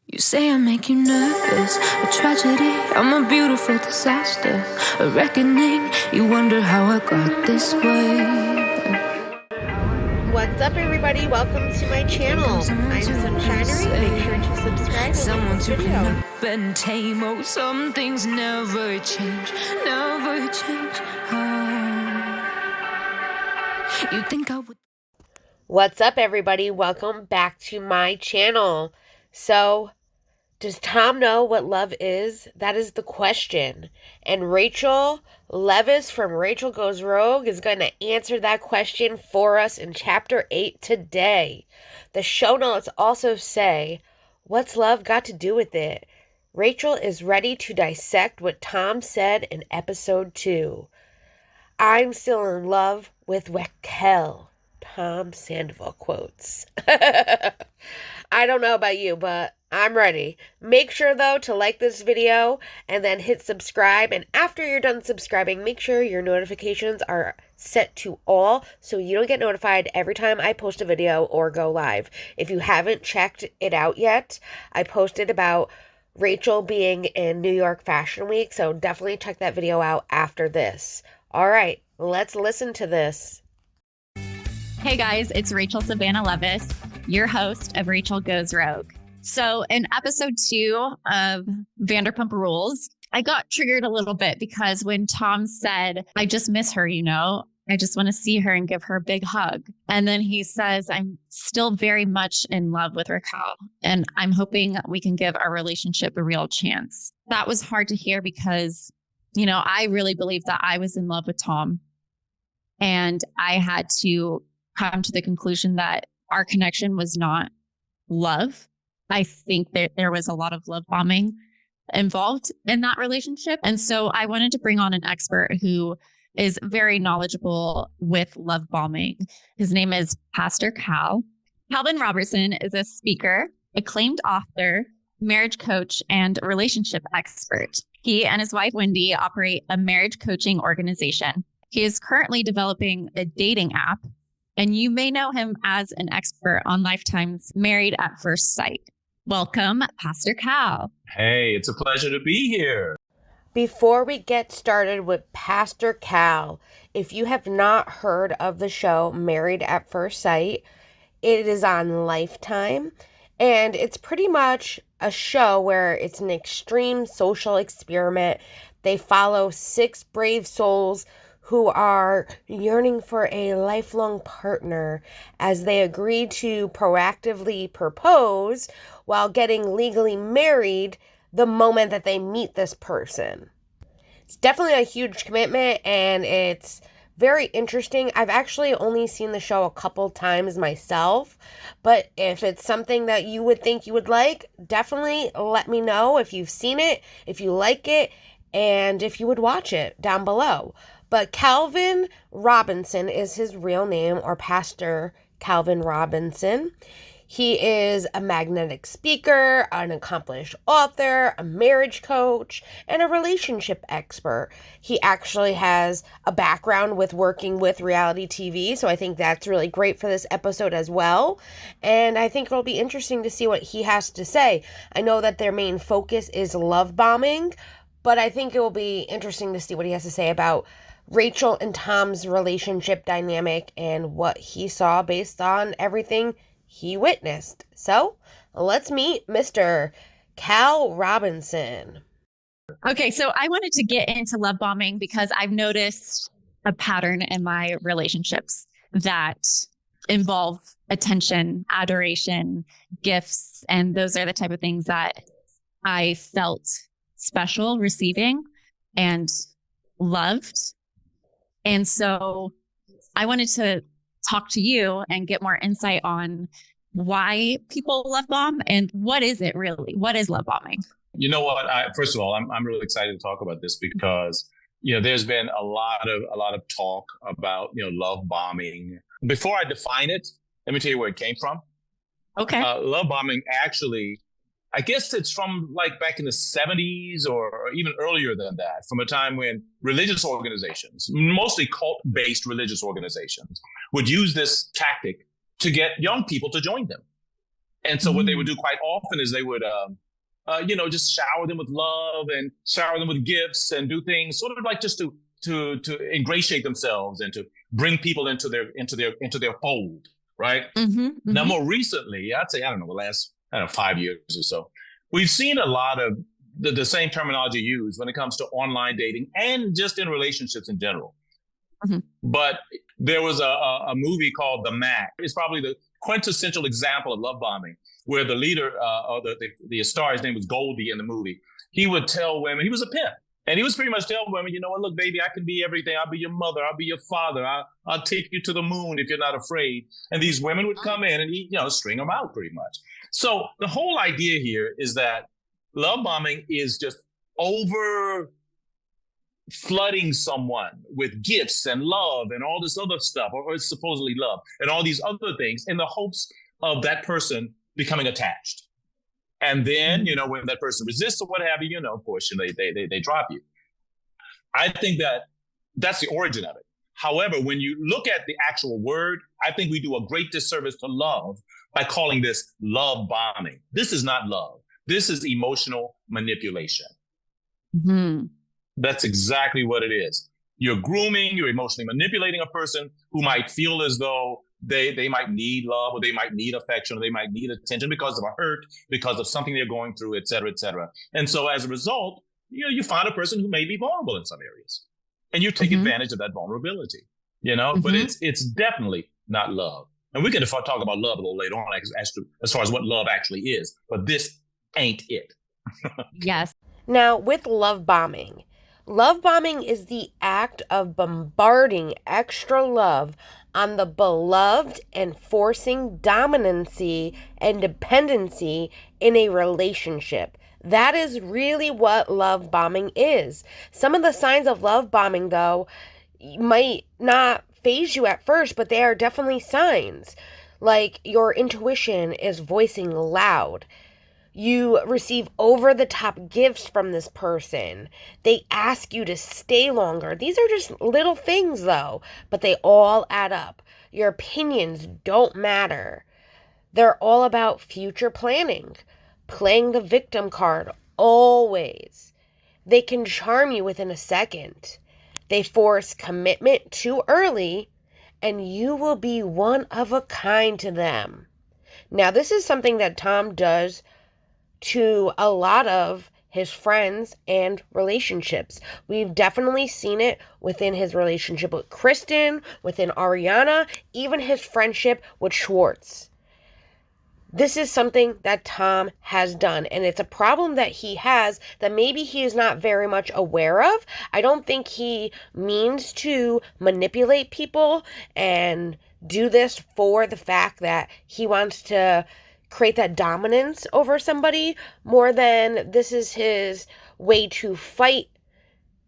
You say I make you nervous, a tragedy, I'm a beautiful disaster, a reckoning, you wonder how I got this way. What's up, everybody? Welcome to my channel. I'm Sunshinery. Make sure to subscribe and like this video. And tame, oh, some things never change, never change. Oh. You think I would... What's up, everybody? Welcome back to my channel. So, does Tom know what love is? That is the question. And Rachel Leviss from Rachel Goes Rogue is going to answer that question for us in Chapter 8 today. The show notes also say, what's love got to do with it? Rachel is ready to dissect what Tom said in Episode 2. I'm still in love with Raquel. Tom Sandoval quotes. I don't know about you, but I'm ready. Make sure, though, to like this video and then hit subscribe. And after you're done subscribing, make sure your notifications are set to all so you don't get notified every time I post a video or go live. If you haven't checked it out yet, I posted about Rachel being in New York Fashion Week, so definitely check that video out after this. All right, let's listen to this. Hey guys, it's Rachel Savannah Leviss, your host of Rachel Goes Rogue. So in episode 2 of Vanderpump Rules, I got triggered a little bit because when Tom said, I just miss her, I just want to see her and give her a big hug. And then he says, I'm still very much in love with Raquel, and I'm hoping we can give our relationship a real chance. That was hard to hear because, I really believed that I was in love with Tom, and I had to come to the conclusion that our connection was not love. I think that there was a lot of love bombing involved in that relationship. And so I wanted to bring on an expert who is very knowledgeable with love bombing. His name is Pastor Calvin Roberson is a speaker, acclaimed author, marriage coach, and relationship expert. He and his wife, Wendy, operate a marriage coaching organization. He is currently developing a dating app, and you may know him as an expert on Lifetime's Married at First Sight. Welcome, Pastor Cal. Hey, it's a pleasure to be here. Before we get started with Pastor Cal, if you have not heard of the show Married at First Sight, it is on Lifetime, and it's pretty much a show where it's an extreme social experiment. They follow 6 brave souls who are yearning for a lifelong partner as they agree to proactively propose while getting legally married the moment that they meet this person. It's definitely a huge commitment, and it's very interesting. I've actually only seen the show a couple times myself, but if it's something that you would think you would like, definitely let me know if you've seen it, if you like it, and if you would watch it down below. But Calvin Robinson is his real name, or Pastor Calvin Robinson. He is a magnetic speaker, an accomplished author, a marriage coach, and a relationship expert. He actually has a background with working with reality TV, so I think that's really great for this episode as well. And I think it'll be interesting to see what he has to say. I know that their main focus is love bombing, but I think it will be interesting to see what he has to say about Rachel and Tom's relationship dynamic and what he saw based on everything he witnessed. So let's meet Mr. Cal Robinson. Okay, so I wanted to get into love bombing because I've noticed a pattern in my relationships that involve attention, adoration, gifts, and those are the type of things that I felt special receiving and loved. And so I wanted to talk to you and get more insight on why people love bomb and what is it really? What is love bombing? You know what? First of all, I'm really excited to talk about this because there's been a lot of talk about love bombing. Before I define it, let me tell you where it came from. Okay. Love bombing actually, I guess it's from like back in the 70s or even earlier than that, from a time when religious organizations, mostly cult-based religious organizations, would use this tactic to get young people to join them. And so what they would do quite often is they would, just shower them with love and shower them with gifts and do things sort of like just to ingratiate themselves and to bring people into their fold, right? Now, more recently, I'd say, I don't know, the last 5 years or so, we've seen a lot of the same terminology used when it comes to online dating and just in relationships in general. But there was a movie called The Mac. It's probably the quintessential example of love bombing, where the leader, or the star, his name was Goldie in the movie. He would tell women, he was a pimp, and he was pretty much telling women, you know what, look, baby, I can be everything. I'll be your mother. I'll be your father. I'll take you to the moon if you're not afraid. And these women would come in and he, string them out pretty much. So the whole idea here is that love bombing is just over flooding someone with gifts and love and all this other stuff, or it's supposedly love and all these other things in the hopes of that person becoming attached. And then, when that person resists or what have you, of course, they drop you. I think that's the origin of it. However, when you look at the actual word, I think we do a great disservice to love by calling this love bombing. This is not love. This is emotional manipulation. That's exactly what it is. You're grooming, you're emotionally manipulating a person who might feel as though they might need love, or they might need affection, or they might need attention because of a hurt, because of something they're going through, et cetera, et cetera. And so as a result, you find a person who may be vulnerable in some areas, and you take advantage of that vulnerability, but it's definitely not love. And we can talk about love a little later on as far as what love actually is, but this ain't it. Yes. Now, with love bombing is the act of bombarding extra love on the beloved and forcing dominancy and dependency in a relationship. That is really what love bombing is. Some of the signs of love bombing, though, might not faze you at first, but they are definitely signs. Like your intuition is voicing loud. You receive over-the-top gifts from this person. They ask you to stay longer. These are just little things, though, but they all add up. Your opinions don't matter. They're all about future planning, playing the victim card, always. They can charm you within a second. They force commitment too early, and you will be one of a kind to them. Now, this is something that Tom does to a lot of his friends and relationships. We've definitely seen it within his relationship with Kristen, within Ariana, even his friendship with Schwartz. This is something that Tom has done, and it's a problem that he has that maybe he is not very much aware of. I don't think he means to manipulate people and do this for the fact that he wants to create that dominance over somebody, more than this is his way to fight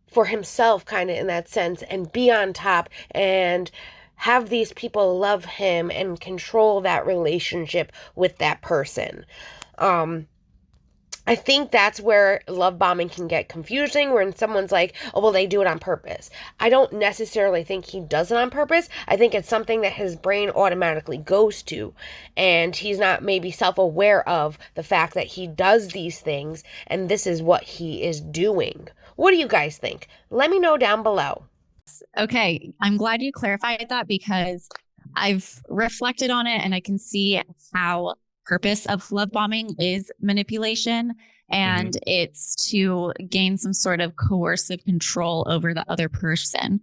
for himself, kind of in that sense, and be on top and have these people love him and control that relationship with that person. I think that's where love bombing can get confusing, when someone's like, oh, well, they do it on purpose. I don't necessarily think he does it on purpose. I think it's something that his brain automatically goes to, and he's not maybe self-aware of the fact that he does these things, and this is what he is doing. What do you guys think? Let me know down below. Okay, I'm glad you clarified that, because I've reflected on it and I can see how purpose of love bombing is manipulation, and it's to gain some sort of coercive control over the other person.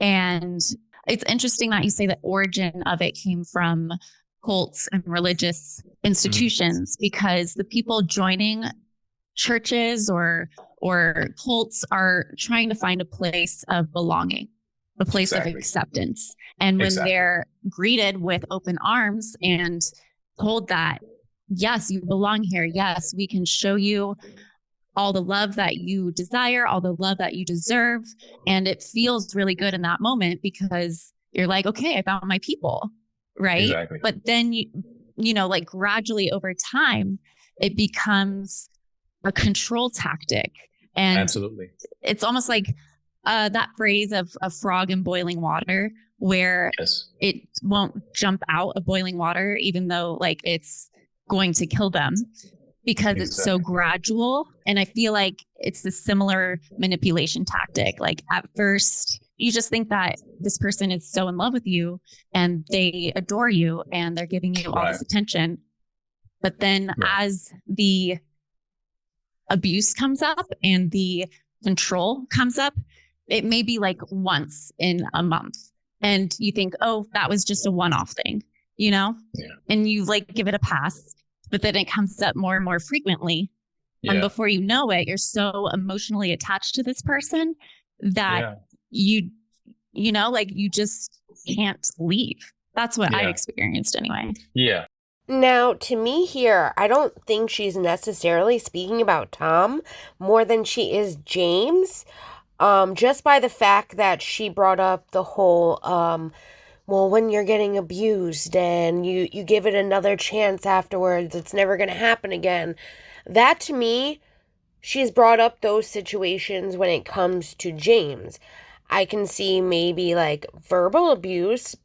And it's interesting that you say the origin of it came from cults and religious institutions, because the people joining churches or cults are trying to find a place of belonging, a place of acceptance. And when they're greeted with open arms and told that, yes, you belong here. Yes, we can show you all the love that you desire, all the love that you deserve. And it feels really good in that moment, because you're like, okay, I found my people. Right. Exactly. But then, like gradually over time, it becomes a control tactic. And absolutely, it's almost like that phrase of a frog in boiling water, where it won't jump out of boiling water, even though like it's going to kill them because it's so gradual. And I feel like it's a similar manipulation tactic. Like at first, you just think that this person is so in love with you and they adore you and they're giving you all this attention. But then as the abuse comes up and the control comes up, it may be like once in a month. And you think, oh, that was just a one-off thing, you know? Yeah. And you like give it a pass, but then it comes up more and more frequently. Yeah. And before you know it, you're so emotionally attached to this person that you know, like you just can't leave. That's what I experienced anyway. Yeah. Now, to me here, I don't think she's necessarily speaking about Tom more than she is James. Just by the fact that she brought up the whole, well, when you're getting abused and you give it another chance afterwards, it's never going to happen again. That to me, she's brought up those situations when it comes to James. I can see maybe like verbal abuse,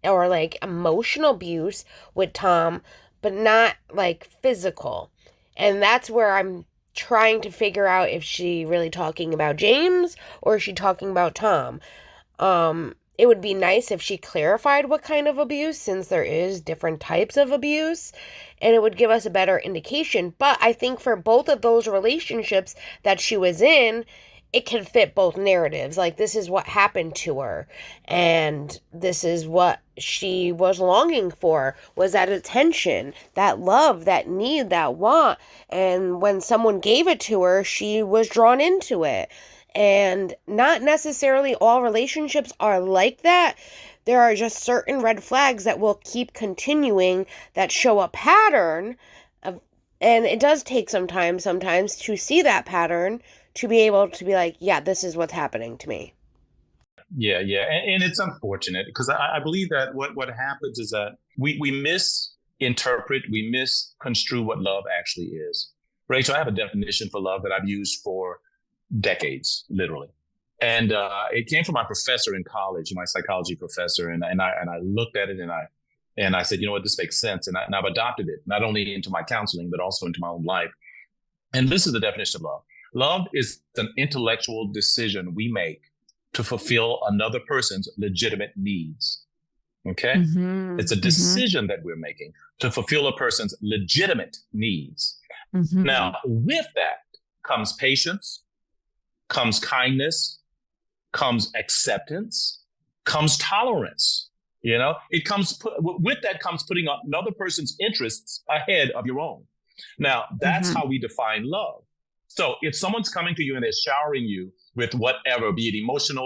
or like emotional abuse with Tom, but not like physical. And that's where I'm trying to figure out if she really talking about James or is she talking about Tom. It would be nice if she clarified what kind of abuse, since there is different types of abuse, and it would give us a better indication. But I think for both of those relationships that she was in, it can fit both narratives. Like, this is what happened to her, and this is what she was longing for, was that attention, that love, that need, that want. And when someone gave it to her, she was drawn into it. And not necessarily all relationships are like that. There are just certain red flags that will keep continuing that show a pattern of, and it does take some time sometimes to see that pattern, to be able to be like, yeah, this is what's happening to me. Yeah. And it's unfortunate because I believe that what happens is that we misinterpret, we misconstrue what love actually is. Rachel, I have a definition for love that I've used for decades, literally. And it came from my professor in college, my psychology professor. And I looked at it and I said, you know what, this makes sense. And I've adopted it, not only into my counseling, but also into my own life. And this is the definition of love. Love is an intellectual decision we make to fulfill another person's legitimate needs. Okay? Mm-hmm. It's a decision that we're making to fulfill a person's legitimate needs. Mm-hmm. Now, with that comes patience, comes kindness, comes acceptance, comes tolerance. You know, it comes with that comes putting another person's interests ahead of your own. Now, that's how we define love. So if someone's coming to you and they're showering you with whatever, be it emotional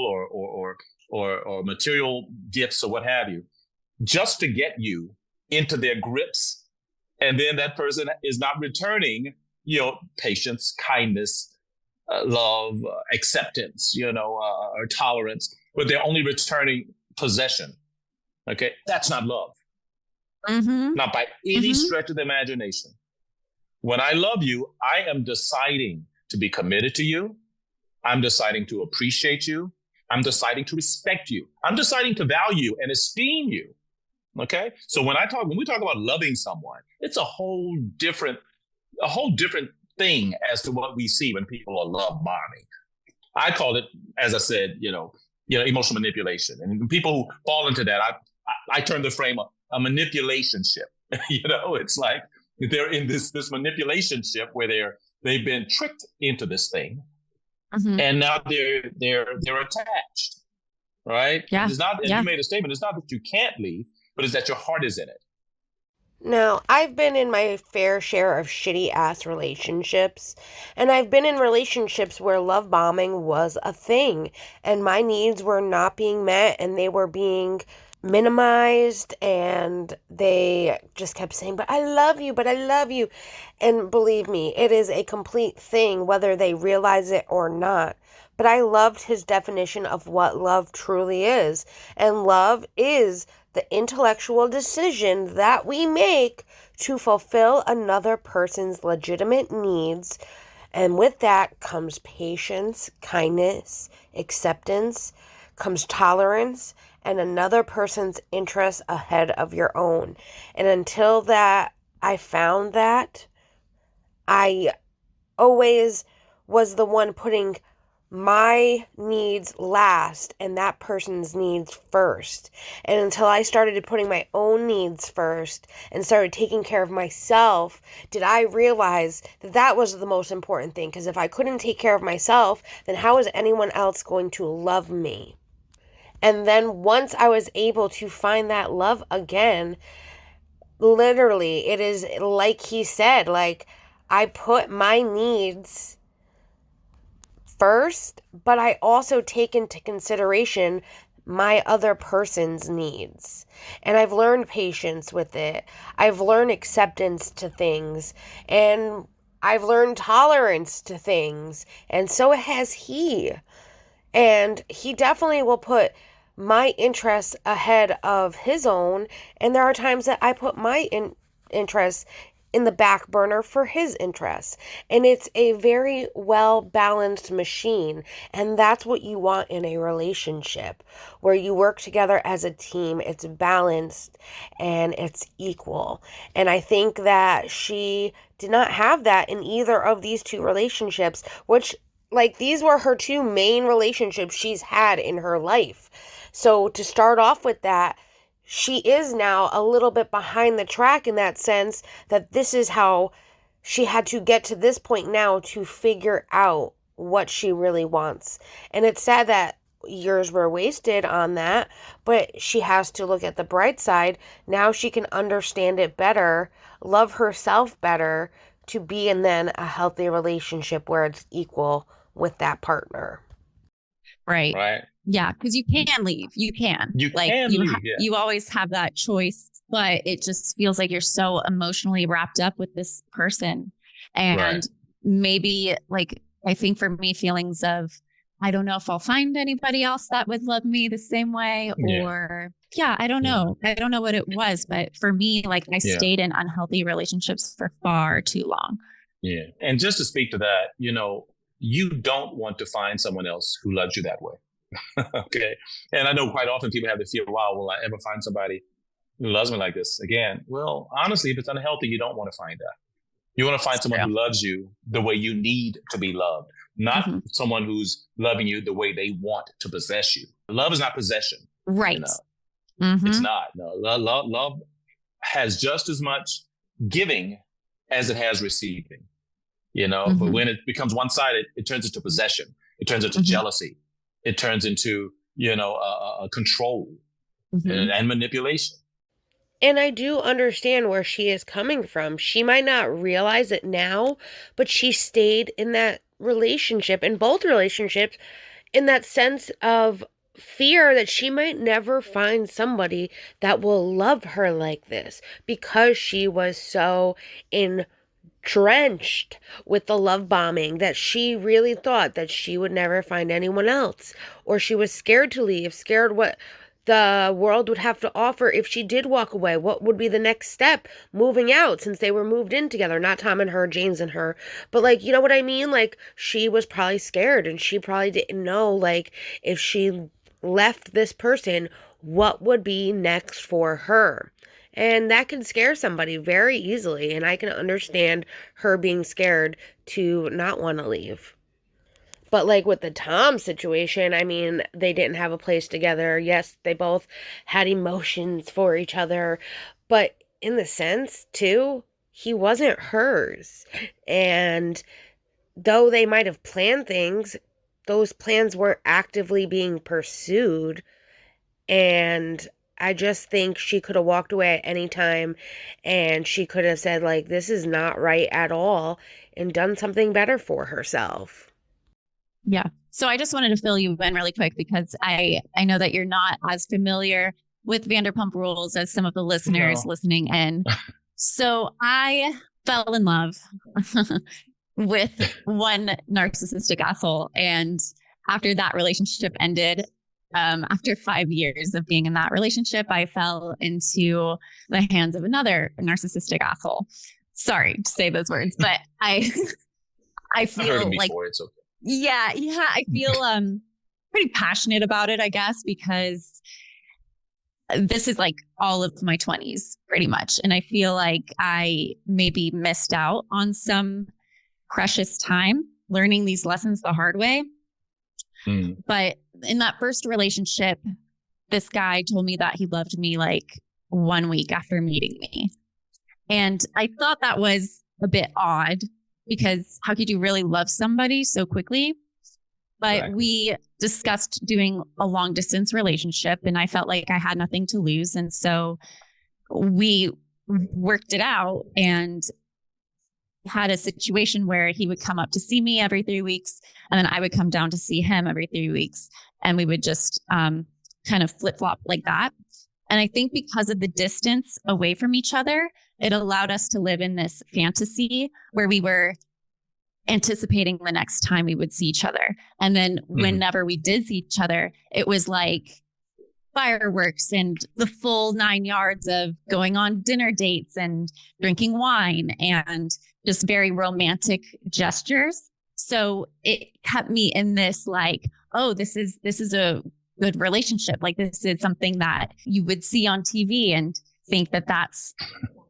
or material gifts or what have you, just to get you into their grips, and then that person is not returning, you know, patience, kindness, love, acceptance, you know, or tolerance, but they're only returning possession. Okay, that's not love. Not by any stretch of the imagination. When I love you, I am deciding to be committed to you. I'm deciding to appreciate you. I'm deciding to respect you. I'm deciding to value and esteem you. Okay. So when we talk about loving someone, it's a whole different thing as to what we see when people are love bombing. I call it, as I said, you know, emotional manipulation. And people who fall into that, I turn the frame a manipulationship. You know, it's like, they're in this manipulationship where they've been tricked into this thing, and now they're attached, right? Yeah. It's not. You made a statement. It's not that you can't leave, but it's that your heart is in it. Now, I've been in my fair share of shitty ass relationships, and I've been in relationships where love bombing was a thing, and my needs were not being met, and they were being minimized, and they just kept saying, but I love you. And believe me, it is a complete thing whether they realize it or not. But I loved his definition of what love truly is. And love is the intellectual decision that we make to fulfill another person's legitimate needs. And with that comes patience, kindness, acceptance, comes tolerance, and another person's interests ahead of your own. And until that I found that I always was the one putting my needs last and that person's needs first. And until I started putting my own needs first and started taking care of myself, did I realize that that was the most important thing. Because if I couldn't take care of myself, then how is anyone else going to love me? And then once I was able to find that love again, literally, it is like he said, like, I put my needs first, but I also take into consideration my other person's needs. And I've learned patience with it. I've learned acceptance to things. And I've learned tolerance to things. And so has he. And he definitely will put my interests ahead of his own. And there are times that I put my interests in the back burner for his interests. And it's a very well balanced machine. And that's what you want in a relationship where you work together as a team. It's balanced and it's equal. And I think that she did not have that in either of these two relationships, which, like, these were her two main relationships she's had in her life. So to start off with that, she is now a little bit behind the track in that sense that this is how she had to get to this point now to figure out what she really wants. And it's sad that years were wasted on that, but she has to look at the bright side. Now she can understand it better, love herself better, to be in then a healthy relationship where it's equal with that partner. Right. Right. Yeah, because you can leave. You can. You can leave, yeah. You always have that choice, but it just feels like you're so emotionally wrapped up with this person. And Right. maybe, like, I think for me, feelings of, I don't know if I'll find anybody else that would love me the same way, or I don't know. I don't know what it was, but for me, like, I stayed in unhealthy relationships for far too long. Yeah. And just to speak to that, you don't want to find someone else who loves you that way. Okay. And I know quite often people have the fear, wow, will I ever find somebody who loves me like this again? Well, honestly, if it's unhealthy, you don't want to find that. You want to find someone who loves you the way you need to be loved, not someone who's loving you the way they want to possess you. Love is not possession. Right. It's not. No, love has just as much giving as it has receiving, but when it becomes one-sided, it turns into possession. It turns into jealousy. It turns into, control and manipulation. And I do understand where she is coming from. She might not realize it now, but she stayed in that relationship, in both relationships, in that sense of fear that she might never find somebody that will love her like this, because she was so drenched with the love bombing that she really thought that she would never find anyone else, or she was scared to leave, scared what the world would have to offer if she did walk away. What would be the next step moving out, since they were moved in together, not Tom and her, James and her, but, like, you know what I mean? Like, she was probably scared, and she probably didn't know, like, if she left this person, what would be next for her. And that can scare somebody very easily. And I can understand her being scared to not want to leave. But, like, with the Tom situation, I mean, they didn't have a place together. Yes, they both had emotions for each other. But in the sense, too, he wasn't hers. And though they might have planned things, those plans weren't actively being pursued. And I just think she could have walked away at any time, and she could have said, like, this is not right at all, and done something better for herself. Yeah. So I just wanted to fill you in really quick, because I know that you're not as familiar with Vanderpump Rules as some of the listeners listening in. So I fell in love with one narcissistic asshole. And after that relationship ended, after 5 years of being in that relationship, I fell into the hands of another narcissistic asshole. Sorry to say those words, but I feel like, it's okay. I feel pretty passionate about it, I guess, because this is like all of my 20s pretty much. And I feel like I maybe missed out on some precious time learning these lessons the hard way. But in that first relationship, this guy told me that he loved me like 1 week after meeting me. And I thought that was a bit odd because how could you really love somebody so quickly? But we discussed doing a long distance relationship and I felt like I had nothing to lose. And so we worked it out and had a situation where he would come up to see me every 3 weeks and then I would come down to see him every 3 weeks. And we would just kind of flip flop like that. And I think because of the distance away from each other, it allowed us to live in this fantasy where we were anticipating the next time we would see each other. And then whenever we did see each other, it was like fireworks and the full 9 yards of going on dinner dates and drinking wine and just very romantic gestures. So it kept me in this like, oh, this is a good relationship. Like this is something that you would see on TV and think that that's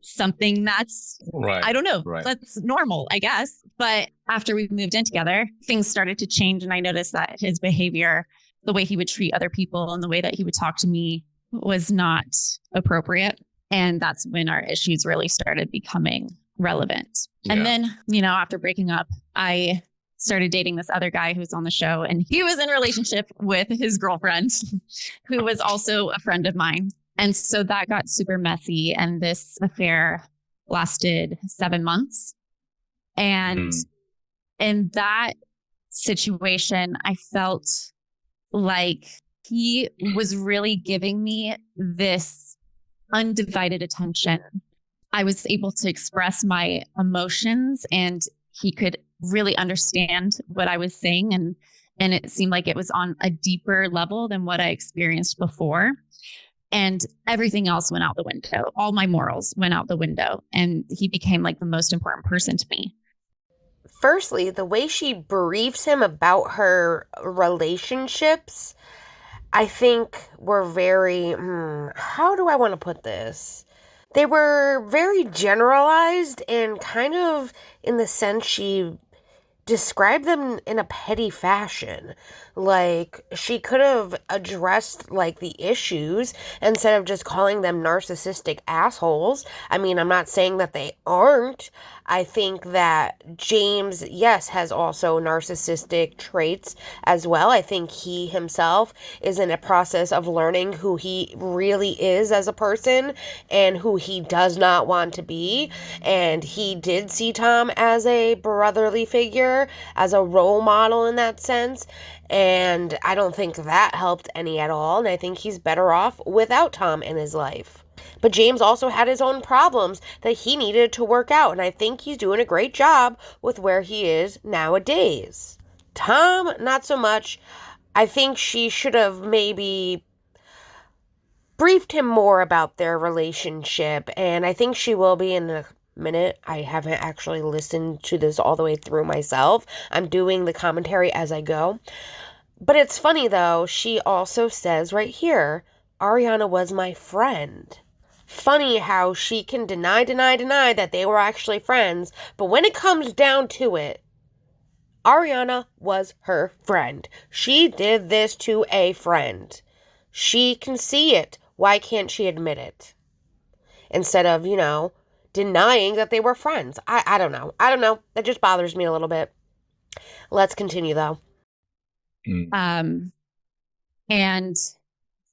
something that's, I don't know, that's normal, I guess. But after we moved in together, things started to change. And I noticed that his behavior, the way he would treat other people and the way that he would talk to me was not appropriate. And that's when our issues really started becoming relevant. Yeah. And then, you know, after breaking up, I started dating this other guy who's on the show, and he was in a relationship with his girlfriend, who was also a friend of mine. And so that got super messy. And this affair lasted 7 months. And in that situation, I felt like he was really giving me this undivided attention. I was able to express my emotions and he could really understand what I was saying. And it seemed like it was on a deeper level than what I experienced before. And everything else went out the window. All my morals went out the window. And he became like the most important person to me. Firstly, the way she briefs him about her relationships, I think were very, how do I want to put this? They were very generalized and kind of in the sense she described them in a petty fashion. Like, she could have addressed, like, the issues instead of just calling them narcissistic assholes. I mean, I'm not saying that they aren't. I think that James, yes, has also narcissistic traits as well. I think he himself is in a process of learning who he really is as a person and who he does not want to be. And he did see Tom as a brotherly figure, as a role model in that sense. And I don't think that helped any at all. And I think he's better off without Tom in his life. But James also had his own problems that he needed to work out. And I think he's doing a great job with where he is nowadays. Tom, not so much. I think she should have maybe briefed him more about their relationship. And I think she will be in a minute. I haven't actually listened to this all the way through myself. I'm doing the commentary as I go. But it's funny though, she also says right here, Ariana was my friend. Funny how she can deny that they were actually friends, but when it comes down to it, Ariana was her friend. She did this to a friend. She can see it. Why can't she admit it? Instead of, denying that they were friends. I don't know. That just bothers me a little bit. Let's continue though. And,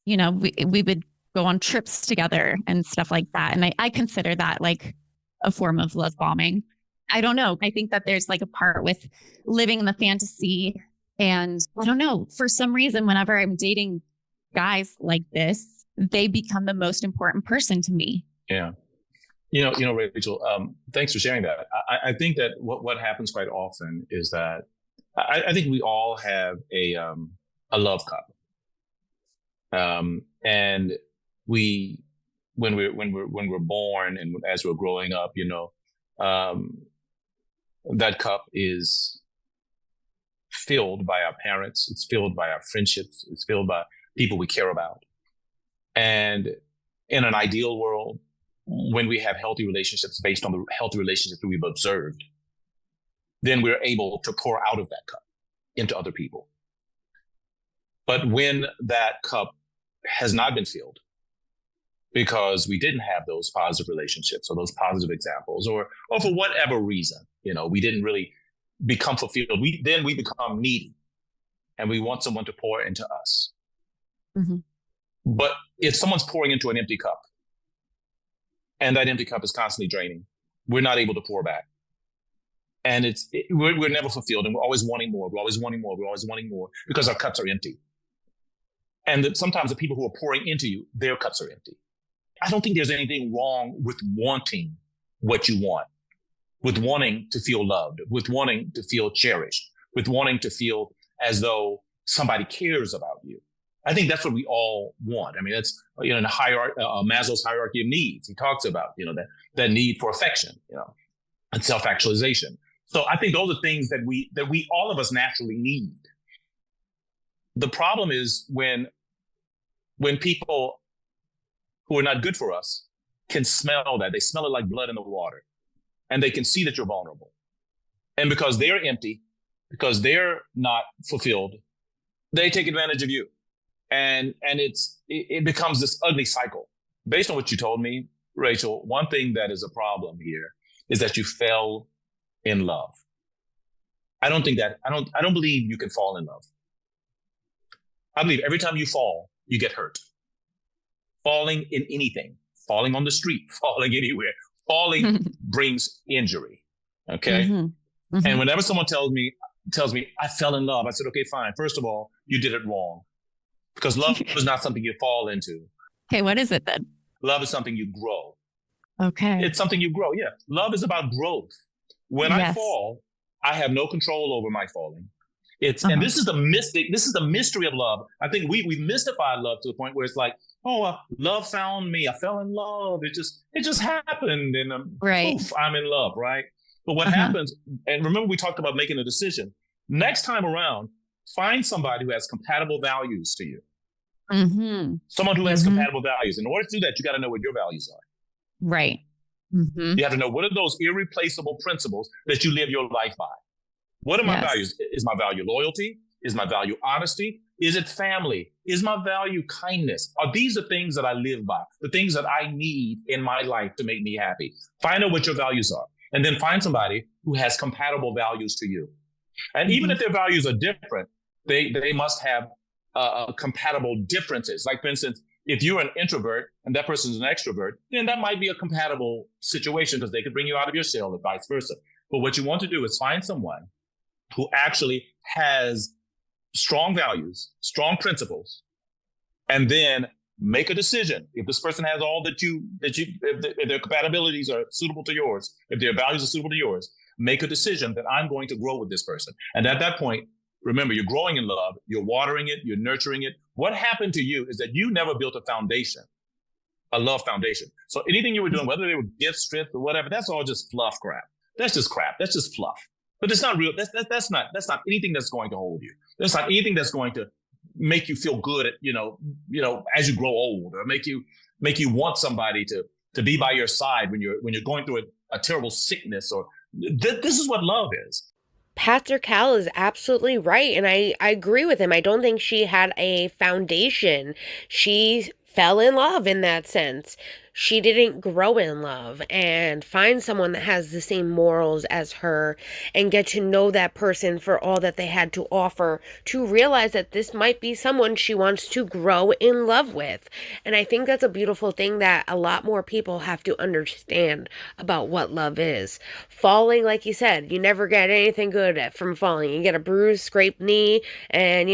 we would go on trips together and stuff like that. And I consider that like a form of love bombing. I don't know. I think that there's like a part with living in the fantasy. And I don't know, for some reason, whenever I'm dating guys like this, they become the most important person to me. Yeah. Rachel, thanks for sharing that. I think that what happens quite often is that I think we all have a love cup. And when we're born and as we're growing up, that cup is filled by our parents. It's filled by our friendships. It's filled by people we care about. And in an ideal world, when we have healthy relationships based on the healthy relationships that we've observed, then we're able to pour out of that cup into other people. But when that cup has not been filled because we didn't have those positive relationships or those positive examples, or for whatever reason, we didn't really become fulfilled, we become needy and we want someone to pour into us. Mm-hmm. But if someone's pouring into an empty cup and that empty cup is constantly draining, we're not able to pour back. And we're never fulfilled, and we're always wanting more. We're always wanting more. We're always wanting more because our cups are empty. And that sometimes the people who are pouring into you, their cups are empty. I don't think there's anything wrong with wanting what you want, with wanting to feel loved, with wanting to feel cherished, with wanting to feel as though somebody cares about you. I think that's what we all want. I mean, that's, in the hierarchy, Maslow's hierarchy of needs. He talks about, that need for affection, and self-actualization. So I think those are things that we all of us naturally need. The problem is when people who are not good for us can smell that. They smell it like blood in the water, and they can see that you're vulnerable. And because they're empty, because they're not fulfilled, they take advantage of you. And it becomes this ugly cycle. Based on what you told me, Rachel, one thing that is a problem here is that you fell in love. I don't believe you can fall in love. I believe every time you fall, you get hurt. Falling in anything, falling on the street, falling anywhere, falling brings injury. Okay. Mm-hmm. Mm-hmm. And whenever someone tells me, I fell in love, I said, okay, fine. First of all, you did it wrong, because love is not something you fall into. Okay. What is it then? Love is something you grow. Okay. It's something you grow. Yeah. Love is about growth. When I fall, I have no control over my falling. And this is the mystery of love. I think we mystified love to the point where it's like, love found me. I fell in love. It just happened, and poof, I'm in love, right? But what happens? And remember, we talked about making a decision. Next time around, find somebody who has compatible values to you. Mm-hmm. Someone who has compatible values. In order to do that, you got to know what your values are. Right. Mm-hmm. You have to know, what are those irreplaceable principles that you live your life by? What are my values? Is my value loyalty? Is my value honesty? Is it family? Is my value kindness? Are these the things that I live by? The things that I need in my life to make me happy? Find out what your values are, and then find somebody who has compatible values to you. And even if their values are different, they must have compatible differences. Like, for instance, if you're an introvert and that person's an extrovert, then that might be a compatible situation, because they could bring you out of your shell, or vice versa. But what you want to do is find someone who actually has strong values, strong principles, and then make a decision. If this person has all if their compatibilities are suitable to yours, if their values are suitable to yours, make a decision that I'm going to grow with this person. And at that point, remember, you're growing in love, you're watering it, you're nurturing it. What happened to you is that you never built a foundation, a love foundation. So anything you were doing, whether they were gifts, strips, or whatever, that's all just fluff crap. That's just crap. That's just fluff. But it's not real. That's not anything that's going to hold you. That's not anything that's going to make you feel good at, as you grow old, or make you want somebody to be by your side when you're going through a terrible sickness. Or this is what love is. Pastor Cal is absolutely right, and I agree with him. I don't think she had a foundation. She fell in love in that sense. She didn't grow in love, and find someone that has the same morals as her and get to know that person for all that they had to offer, to realize that this might be someone she wants to grow in love with. And I think that's a beautiful thing that a lot more people have to understand about what love is. Falling, like you said, you never get anything good from falling. You get a bruised, scraped knee, and,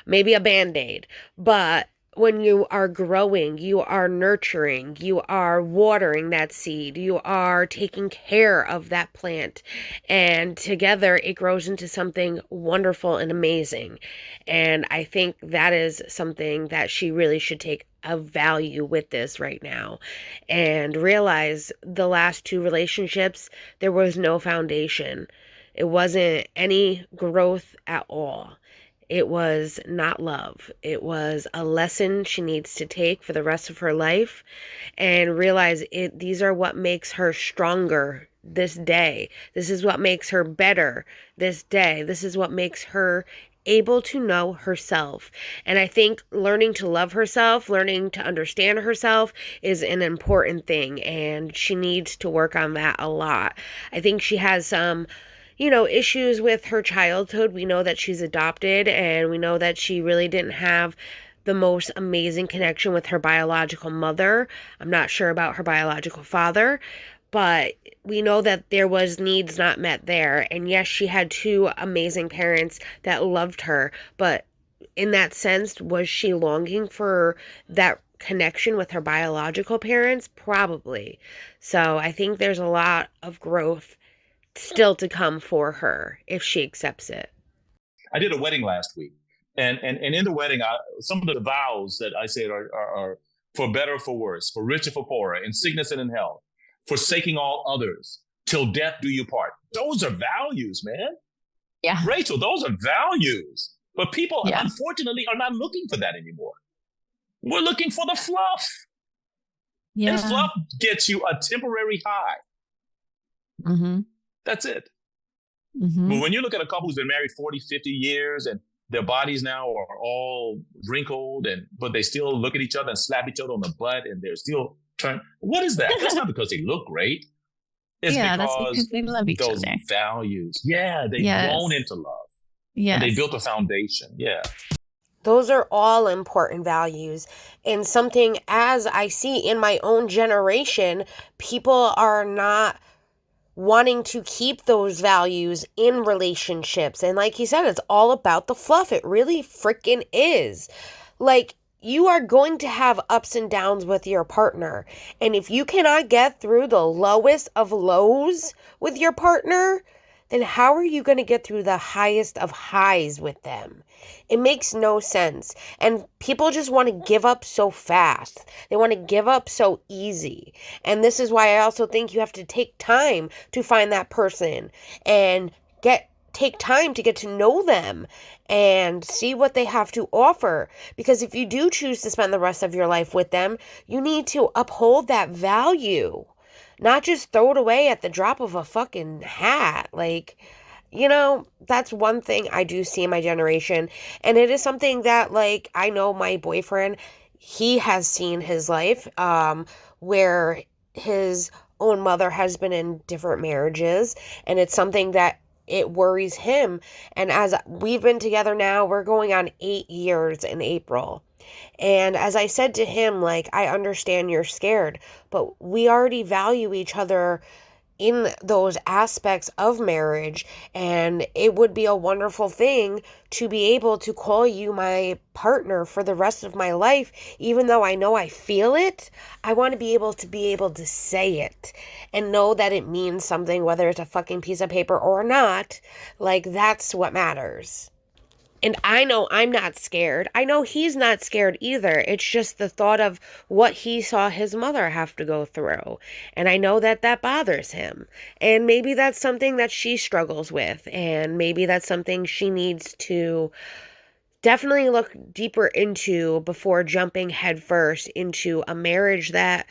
maybe a Band-Aid. But when you are growing, you are nurturing, you are watering that seed, you are taking care of that plant, and together it grows into something wonderful and amazing. And I think that is something that she really should take a value with this right now, and realize the last two relationships, there was no foundation. It wasn't any growth at all. It was not love. It was a lesson she needs to take for the rest of her life and realize these are what makes her stronger this day. This is what makes her better this day. This is what makes her able to know herself. And I think learning to love herself, learning to understand herself is an important thing, and she needs to work on that a lot. I think she has some issues with her childhood. We know that she's adopted, and we know that she really didn't have the most amazing connection with her biological mother. I'm not sure about her biological father, but we know that there was needs not met there. And yes, she had two amazing parents that loved her, but in that sense, was she longing for that connection with her biological parents? Probably. So I think there's a lot of growth still to come for her if she accepts it. I did a wedding last week, and in the wedding, some of the vows that I said are for better or for worse, for rich or for poorer, in sickness and in health, forsaking all others, till death do you part. Those are values, man. Yeah. Rachel, those are values. But people, unfortunately, are not looking for that anymore. We're looking for the fluff. Yeah. And fluff gets you a temporary high. Mm-hmm. That's it. Mm-hmm. But when you look at a couple who's been married 40, 50 years and their bodies now are all wrinkled, but they still look at each other and slap each other on the butt, and they're still trying. What is that? That's not because they look great. It's because they love each those other. Values. Yeah, they've grown into love. Yeah. And they built a foundation. Yeah. Those are all important values, and something, as I see in my own generation, people are not wanting to keep those values in relationships. And like he said, it's all about the fluff. It really freaking is. Like, you are going to have ups and downs with your partner. And if you cannot get through the lowest of lows with your partner, then how are you going to get through the highest of highs with them? It makes no sense. And people just want to give up so fast. They want to give up so easy. And this is why I also think you have to take time to find that person and take time to get to know them and see what they have to offer. Because if you do choose to spend the rest of your life with them, you need to uphold that value. Not just throw it away at the drop of a fucking hat. Like, that's one thing I do see in my generation. And it is something that, like, I know my boyfriend, he has seen his life where his own mother has been in different marriages. And it's something that it worries him. And as we've been together now, we're going on 8 years in April. And as I said to him, like, I understand you're scared, but we already value each other in those aspects of marriage. And it would be a wonderful thing to be able to call you my partner for the rest of my life. Even though I know I feel it, I want to be able to say it and know that it means something, whether it's a fucking piece of paper or not. Like, that's what matters. And I know I'm not scared. I know he's not scared either. It's just the thought of what he saw his mother have to go through. And I know that bothers him. And maybe that's something that she struggles with. And maybe that's something she needs to definitely look deeper into before jumping headfirst into a marriage that,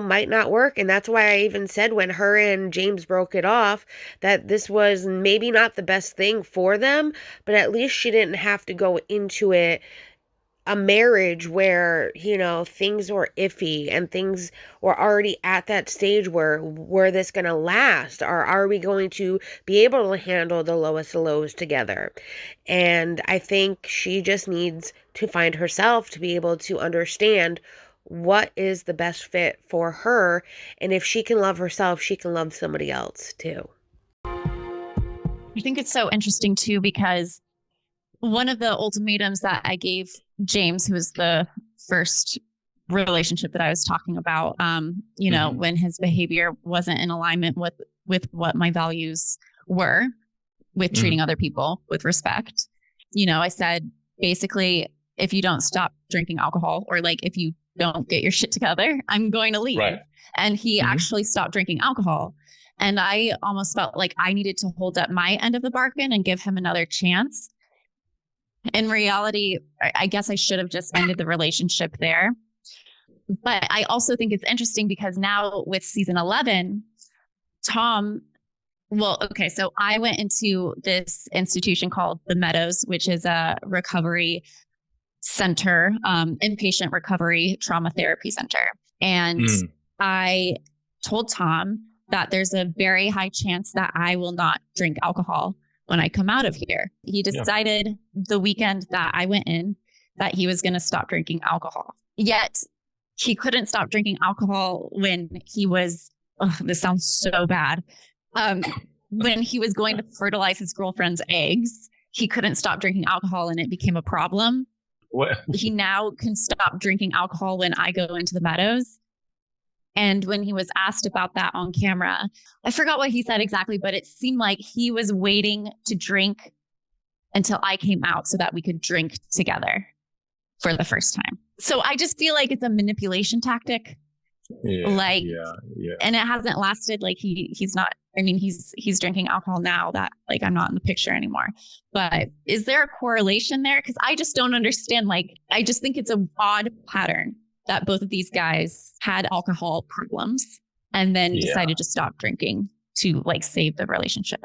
might not work. And that's why I even said when her and James broke it off, that this was maybe not the best thing for them, but at least she didn't have to go into it, a marriage where, things were iffy and things were already at that stage where this going to last? Or are we going to be able to handle the lowest of lows together? And I think she just needs to find herself to be able to understand what is the best fit for her. And if she can love herself, she can love somebody else too. I think it's so interesting too, because one of the ultimatums that I gave James, who was the first relationship that I was talking about, when his behavior wasn't in alignment with what my values were, with treating other people with respect. I said, basically, if you don't stop drinking alcohol, or like, if you don't get your shit together, I'm going to leave. Right. And he actually stopped drinking alcohol. And I almost felt like I needed to hold up my end of the bargain and give him another chance. In reality, I guess I should have just ended the relationship there. But I also think it's interesting because now with season 11, Tom, well, okay, so I went into this institution called the Meadows, which is a recovery center, inpatient recovery trauma therapy center. And I told Tom that there's a very high chance that I will not drink alcohol when I come out of here. He decided the weekend that I went in that he was going to stop drinking alcohol. Yet he couldn't stop drinking alcohol when he was, this sounds so bad. When he was going to fertilize his girlfriend's eggs, he couldn't stop drinking alcohol and it became a problem. What? He now can stop drinking alcohol when I go into the Meadows. And when he was asked about that on camera, I forgot what he said exactly, but it seemed like he was waiting to drink until I came out so that we could drink together for the first time. So I just feel like it's a manipulation tactic. And it hasn't lasted. Like he's not, I mean, he's drinking alcohol now that like I'm not in the picture anymore. But is there a correlation there? Because I just don't understand. Like, I just think it's an odd pattern that both of these guys had alcohol problems and then decided to stop drinking to like save the relationship.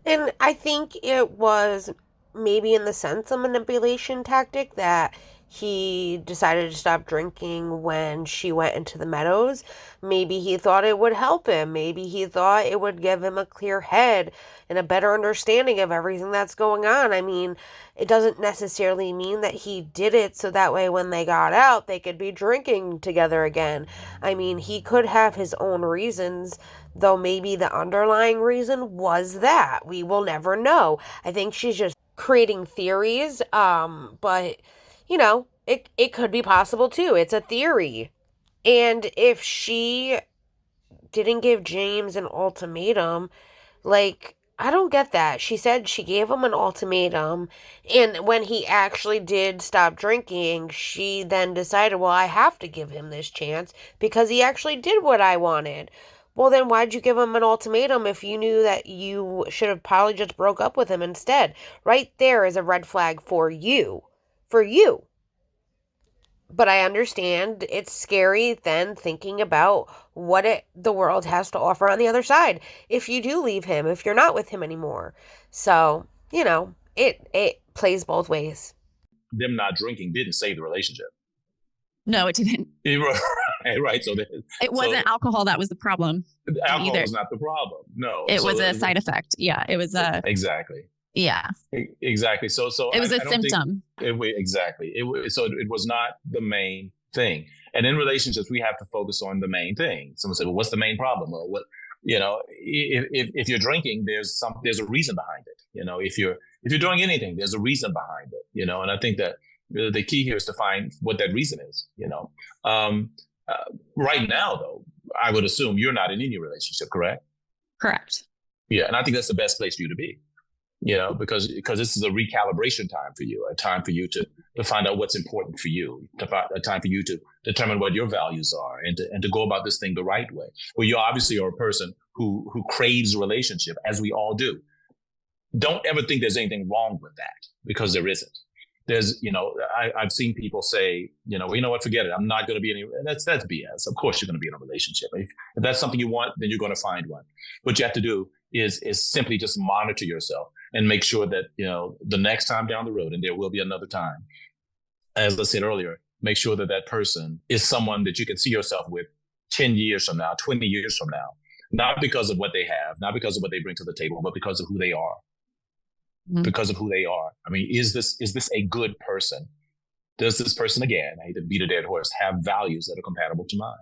And I think it was maybe in the sense of manipulation tactic that he decided to stop drinking when she went into the Meadows. Maybe he thought it would help him. Maybe he thought it would give him a clear head and a better understanding of everything that's going on. I mean, it doesn't necessarily mean that he did it so that way when they got out, they could be drinking together again. I mean, he could have his own reasons, though maybe the underlying reason was that. We will never know. I think she's just creating theories, but you know, it could be possible too. It's a theory. And if she didn't give James an ultimatum, like, I don't get that. She said she gave him an ultimatum, and when he actually did stop drinking, she then decided, well, I have to give him this chance because he actually did what I wanted. Well, then why'd you give him an ultimatum if you knew that you should have probably just broke up with him instead? Right there is a red flag for you. For you. But I understand it's scary then thinking about what the world has to offer on the other side if you do leave him, if you're not with him anymore. So, you know, it plays both ways. Them not drinking didn't save the relationship. No, it didn't. Right. So it wasn't alcohol that was the problem. Alcohol was not the problem. No. It was a side effect. Yeah. It was exactly. Yeah. Exactly. So it was a symptom. Exactly. So it was not the main thing. And in relationships, we have to focus on the main thing. Someone said, well, what's the main problem? Well, what, you know, if you're drinking, there's a reason behind it. You know, if you're doing anything, there's a reason behind it, you know, and I think that the key here is to find what that reason is, you know. Right now, though, I would assume you're not in any relationship, correct? Correct. Yeah. And I think that's the best place for you to be. You know, because this is a recalibration time for you, a time for you to find out what's important for you, a time for you to determine what your values are and to go about this thing the right way. Well, you obviously are a person who craves a relationship, as we all do. Don't ever think there's anything wrong with that, because there isn't. There's, you know, I've seen people say, you know, well, you know what, forget it. I'm not going to be any, that's BS. Of course you're going to be in a relationship. If that's something you want, then you're going to find one. What you have to do is simply just monitor yourself and make sure that, you know, the next time down the road, and there will be another time, as I said earlier, make sure that that person is someone that you can see yourself with 10 years from now, 20 years from now, not because of what they have, not because of what they bring to the table, but because of who they are. Mm-hmm. Because of who they are. I mean, is this a good person? Does this person, again, I hate to beat a dead horse, have values that are compatible to mine?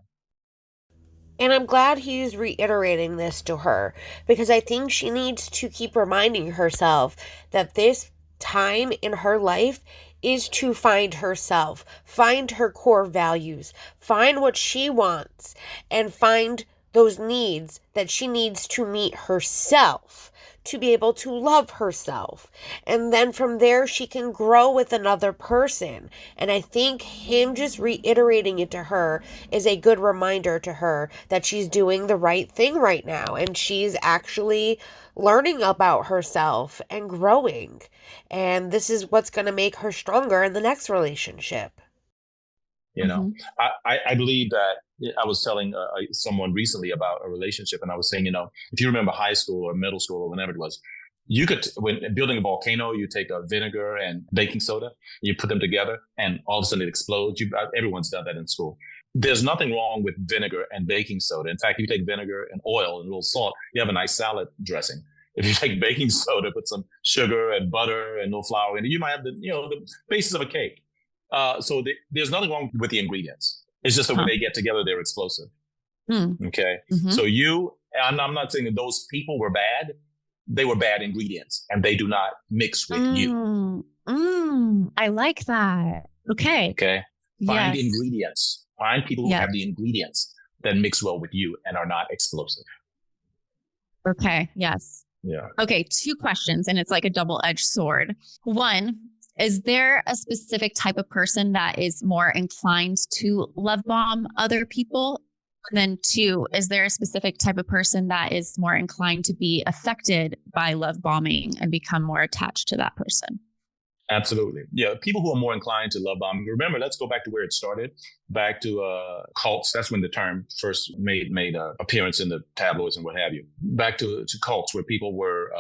And I'm glad he's reiterating this to her, because I think she needs to keep reminding herself that this time in her life is to find herself, find her core values, find what she wants, and find those needs that she needs to meet herself to be able to love herself. And then from there, she can grow with another person. And I think him just reiterating it to her is a good reminder to her that she's doing the right thing right now. And she's actually learning about herself and growing. And this is what's going to make her stronger in the next relationship. You know, I believe that I was telling someone recently about a relationship, and I was saying, you know, if you remember high school or middle school or whenever it was, you could, when building a volcano, you take a vinegar and baking soda, you put them together, and all of a sudden it explodes. Everyone's done that in school. There's nothing wrong with vinegar and baking soda. In fact, if you take vinegar and oil and a little salt, you have a nice salad dressing. If you take baking soda, put some sugar and butter and no flour in it, you might have the basis of a cake. So there's nothing wrong with the ingredients. It's just that when they get together, they're explosive. Okay. So I'm not saying that those people were bad. They were bad ingredients, and they do not mix with you. I like that. Okay. Okay. Find ingredients. Find people who have the ingredients that mix well with you and are not explosive. Okay. Yes. Yeah. Okay. 2 questions, and it's like a double-edged sword. 1, is there a specific type of person that is more inclined to love bomb other people? And then 2, is there a specific type of person that is more inclined to be affected by love bombing and become more attached to that person? Absolutely. Yeah. People who are more inclined to love bombing. Remember, let's go back to where it started, back to cults. That's when the term first made appearance in the tabloids and what have you. Back to cults, where people were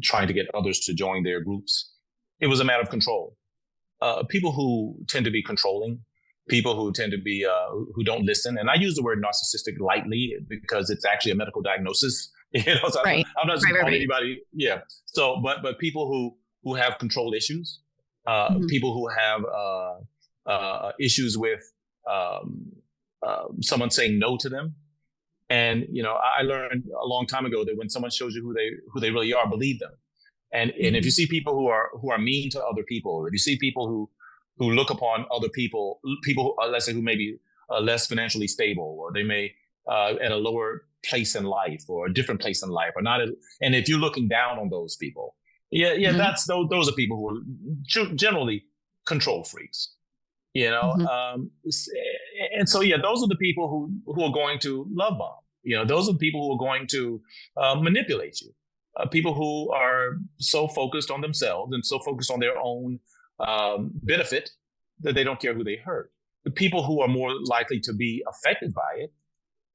trying to get others to join their groups. It was a matter of control. People who tend to be controlling, people who tend to be, who don't listen. And I use the word narcissistic lightly because it's actually a medical diagnosis. So I'm not just calling anybody. Yeah. So, but people who have control issues, people who have issues with someone saying no to them. And, I learned a long time ago that when someone shows you who they really are, believe them. And if you see people who are mean to other people, or if you see people who look upon other people who, let's say, who may be less financially stable, or they may at a lower place in life or a different place in life, or not, and if you're looking down on those people, that's those are people who are generally control freaks, and so those are the people who are going to love bomb. Those are the people who are going to manipulate you. People who are so focused on themselves and so focused on their own benefit that they don't care who they hurt. The people who are more likely to be affected by it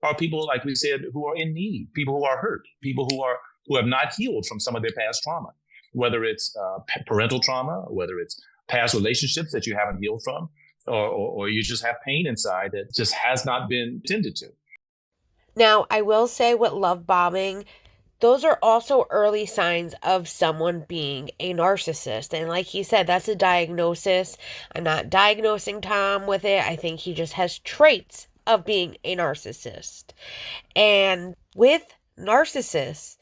are people, like we said, who are in need, people who are hurt, people who have not healed from some of their past trauma, whether it's parental trauma, whether it's past relationships that you haven't healed from, or you just have pain inside that just has not been tended to. Now, I will say with love bombing, those are also early signs of someone being a narcissist. And like he said, that's a diagnosis. I'm not diagnosing Tom with it. I think he just has traits of being a narcissist. And with narcissists,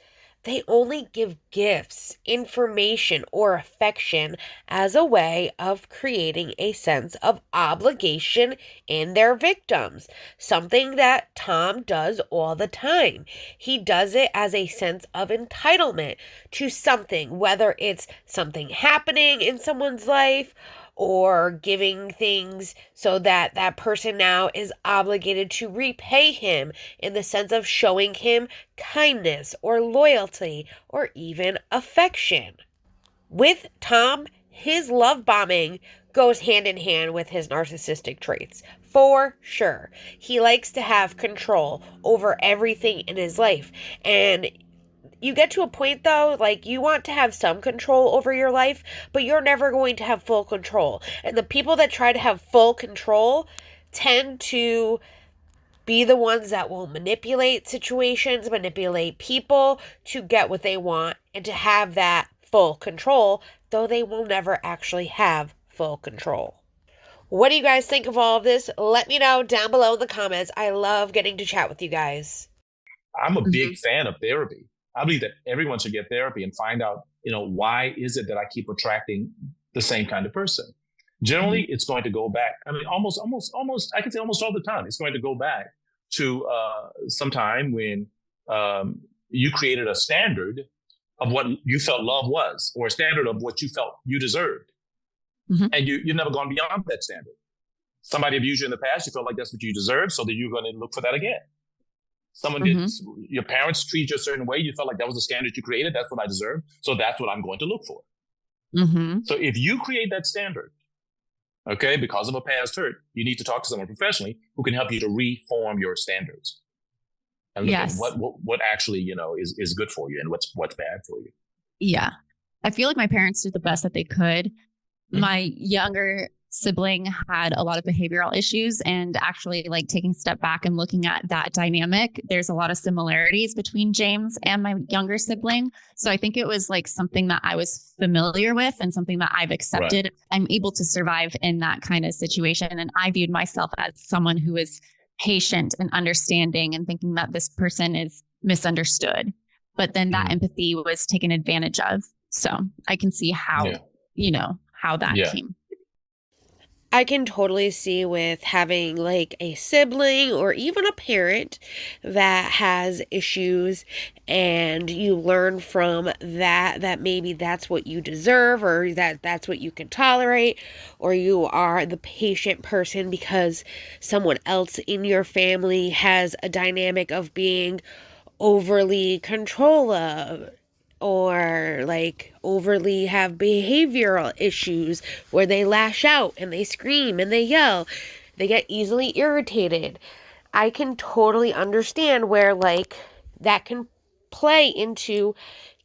they only give gifts, information, or affection as a way of creating a sense of obligation in their victims. Something that Tom does all the time. He does it as a sense of entitlement to something, whether it's something happening in someone's life or giving things so that that person now is obligated to repay him in the sense of showing him kindness or loyalty or even affection. With Tom, his love bombing goes hand in hand with his narcissistic traits. For sure. He likes to have control over everything in his life. And you get to a point, though, like, you want to have some control over your life, but you're never going to have full control. And the people that try to have full control tend to be the ones that will manipulate situations, manipulate people to get what they want and to have that full control, though they will never actually have full control. What do you guys think of all of this? Let me know down below in the comments. I love getting to chat with you guys. I'm a big fan of therapy. I believe that everyone should get therapy and find out, why is it that I keep attracting the same kind of person? Generally, it's going to go back. I mean, almost, I can say almost all the time, it's going to go back to some time when you created a standard of what you felt love was, or a standard of what you felt you deserved. Mm-hmm. And you've never gone beyond that standard. Somebody abused you in the past, you felt like that's what you deserved, so that you're going to look for that again. Someone did, your parents treat you a certain way, you felt like that was the standard you created, that's what I deserve, so that's what I'm going to look for. Mm-hmm. So if you create that standard, okay, because of a past hurt, you need to talk to someone professionally who can help you to reform your standards and look at what actually, you know, is good for you and what's bad for you. Yeah. I feel like my parents did the best that they could. Mm-hmm. My younger sibling had a lot of behavioral issues, and actually, like, taking a step back and looking at that dynamic, there's a lot of similarities between James and my younger sibling. So I think it was like something that I was familiar with and something that I've accepted. Right. I'm able to survive in that kind of situation. And I viewed myself as someone who is patient and understanding, and thinking that this person is misunderstood. But then that empathy was taken advantage of. So I can see how, you know, how that came. I can totally see with having like a sibling or even a parent that has issues, and you learn from that maybe that's what you deserve, or that's what you can tolerate, or you are the patient person because someone else in your family has a dynamic of being overly controlling, or like overly have behavioral issues where they lash out and they scream and they yell. They get easily irritated. I can totally understand where like that can play into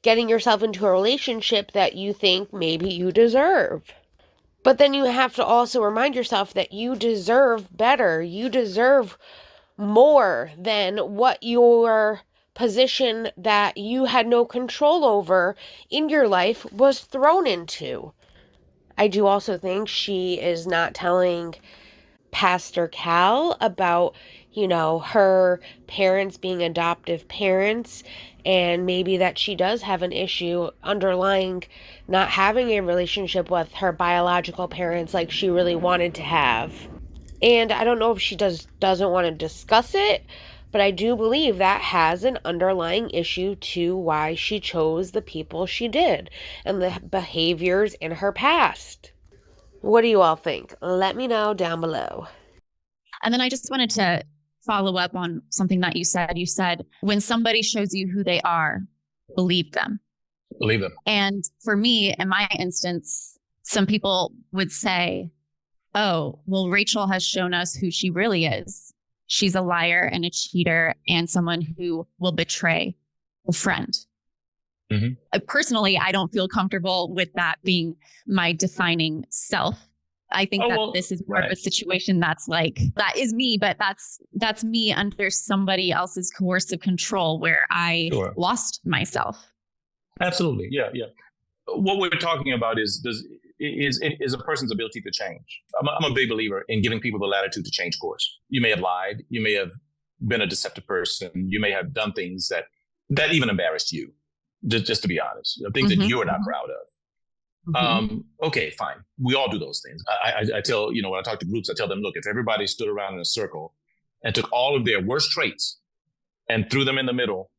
getting yourself into a relationship that you think maybe you deserve. But then you have to also remind yourself that you deserve better. You deserve more than what your position that you had no control over in your life was thrown into. I do also think she is not telling Pastor Cal about, you know, her parents being adoptive parents, and maybe that she does have an issue underlying not having a relationship with her biological parents like she really wanted to have. And I don't know if she doesn't want to discuss it, but I do believe that has an underlying issue to why she chose the people she did and the behaviors in her past. What do you all think? Let me know down below. And then I just wanted to follow up on something that you said. You said, when somebody shows you who they are, believe them. Believe them. And for me, in my instance, some people would say, oh, well, Rachel has shown us who she really is. She's a liar and a cheater and someone who will betray a friend. Mm-hmm. Personally, I don't feel comfortable with that being my defining self. I think this is more of a situation that's like, that is me, but that's me under somebody else's coercive control where I lost myself. Absolutely. Yeah. What we're talking about is a person's ability to change. I'm a big believer in giving people the latitude to change course. You may have lied. You may have been a deceptive person. You may have done things that even embarrassed you, just to be honest, things that you're not proud of. Okay, fine. We all do those things. I tell, you know, when I talk to groups, I tell them, look, if everybody stood around in a circle and took all of their worst traits and threw them in the middle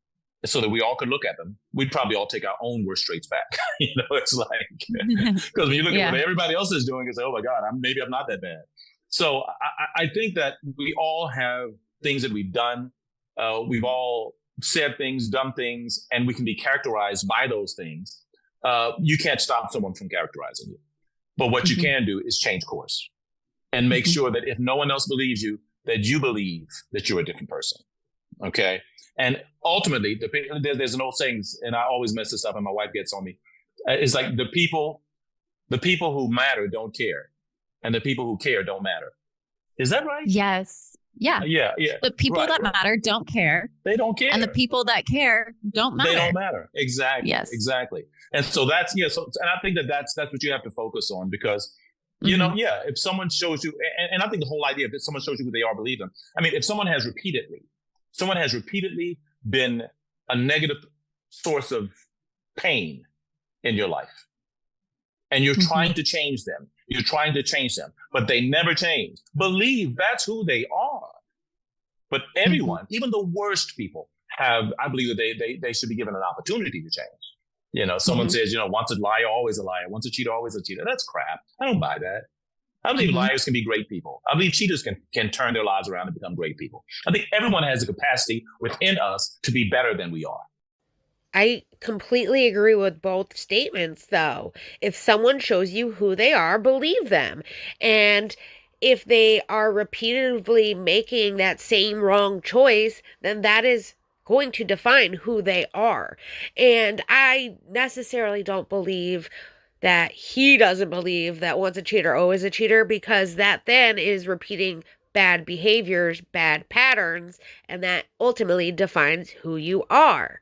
so that we all could look at them, we'd probably all take our own worst traits back. You know, it's like, because when you look at what everybody else is doing, it's like, oh my God, maybe I'm not that bad. So I think that we all have things that we've done. We've all said things, done things, and we can be characterized by those things. You can't stop someone from characterizing you. But what you can do is change course and make sure that if no one else believes you, that you believe that you're a different person. Okay. And ultimately, there's an old saying, and I always mess this up and my wife gets on me. It's like the people who matter don't care, and the people who care don't matter. Is that right? Yes. Yeah. Yeah. The people that matter don't care. They don't care. And the people that care don't matter. They don't matter. Exactly. Yes. Exactly. And so that's, So, and I think that's what you have to focus on, because, you know, if someone shows you, and I think the whole idea, if someone shows you who they are, believe them. I mean, if someone has repeatedly been a negative source of pain in your life, and you're trying to change them, but they never change, believe that's who they are. But everyone, even the worst people, I believe that they should be given an opportunity to change. Someone says, once a liar, always a liar. Once a cheater, always a cheater. That's crap. I don't buy that. I believe liars can be great people. I believe cheaters can turn their lives around and become great people. I think everyone has the capacity within us to be better than we are. I completely agree with both statements, though. If someone shows you who they are, believe them. And if they are repeatedly making that same wrong choice, then that is going to define who they are. And I necessarily don't believe that he doesn't believe that once a cheater, always a cheater, because that then is repeating bad behaviors, bad patterns, and that ultimately defines who you are.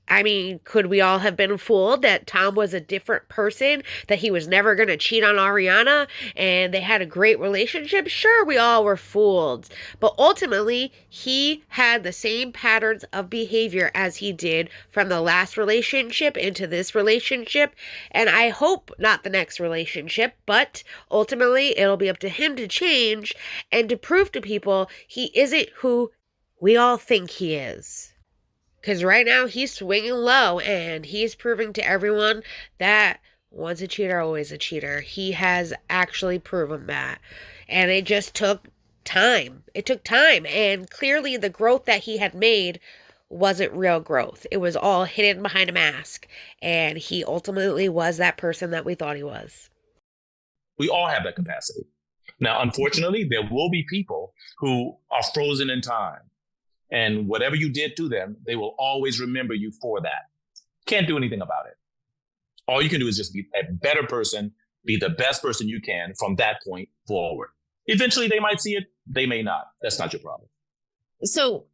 I mean, could we all have been fooled that Tom was a different person, that he was never going to cheat on Ariana, and they had a great relationship? Sure, we all were fooled. But ultimately, he had the same patterns of behavior as he did from the last relationship into this relationship. And I hope not the next relationship, but ultimately, it'll be up to him to change and to prove to people he isn't who we all think he is. Because right now he's swinging low and he's proving to everyone that once a cheater, always a cheater. He has actually proven that. And it just took time. It took time. And clearly the growth that he had made wasn't real growth. It was all hidden behind a mask. And he ultimately was that person that we thought he was. We all have that capacity. Now, unfortunately, there will be people who are frozen in time. And whatever you did to them, they will always remember you for that. Can't do anything about it. All you can do is just be a better person, be the best person you can from that point forward. Eventually, they might see it. They may not. That's not your problem. So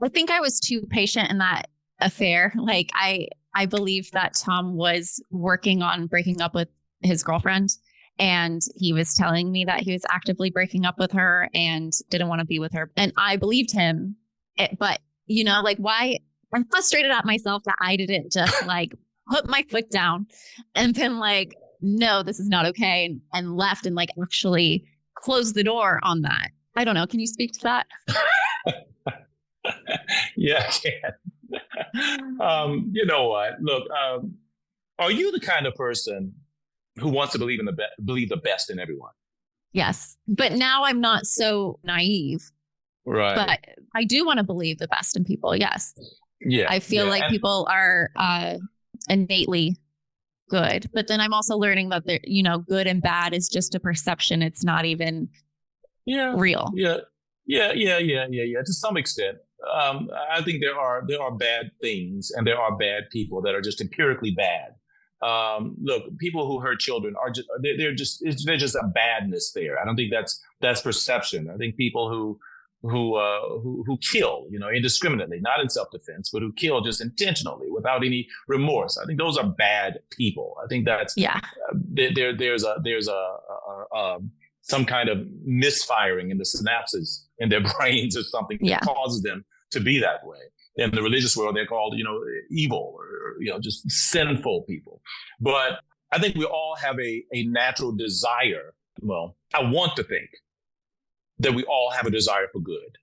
I think I was too patient in that affair. Like, I believe that Tom was working on breaking up with his girlfriend. And he was telling me that he was actively breaking up with her and didn't want to be with her. And I believed him. But, why I'm frustrated at myself that I didn't just put my foot down and then no, this is not okay. And left and actually close the door on that. I don't know. Can you speak to that? Yeah, I can. You know what? Look, are you the kind of person who wants to believe the best in everyone? Yes. But now I'm not so naive. Right. But I do want to believe the best in people. Yes. Yeah. I feel like people are innately good, but then I'm also learning that they're, good and bad is just a perception. It's not even real. Yeah. To some extent, I think there are bad things and there are bad people that are just empirically bad. Look, people who hurt children are just there's just a badness there. I don't think that's perception. I think people who kill, indiscriminately, not in self-defense, but who kill just intentionally without any remorse. I think those are bad people. I think that's there's some kind of misfiring in the synapses in their brains or something that causes them to be that way. In the religious world, they're called, evil or just sinful people. But I think we all have a natural desire. Well, I want to think that we all have a desire for good,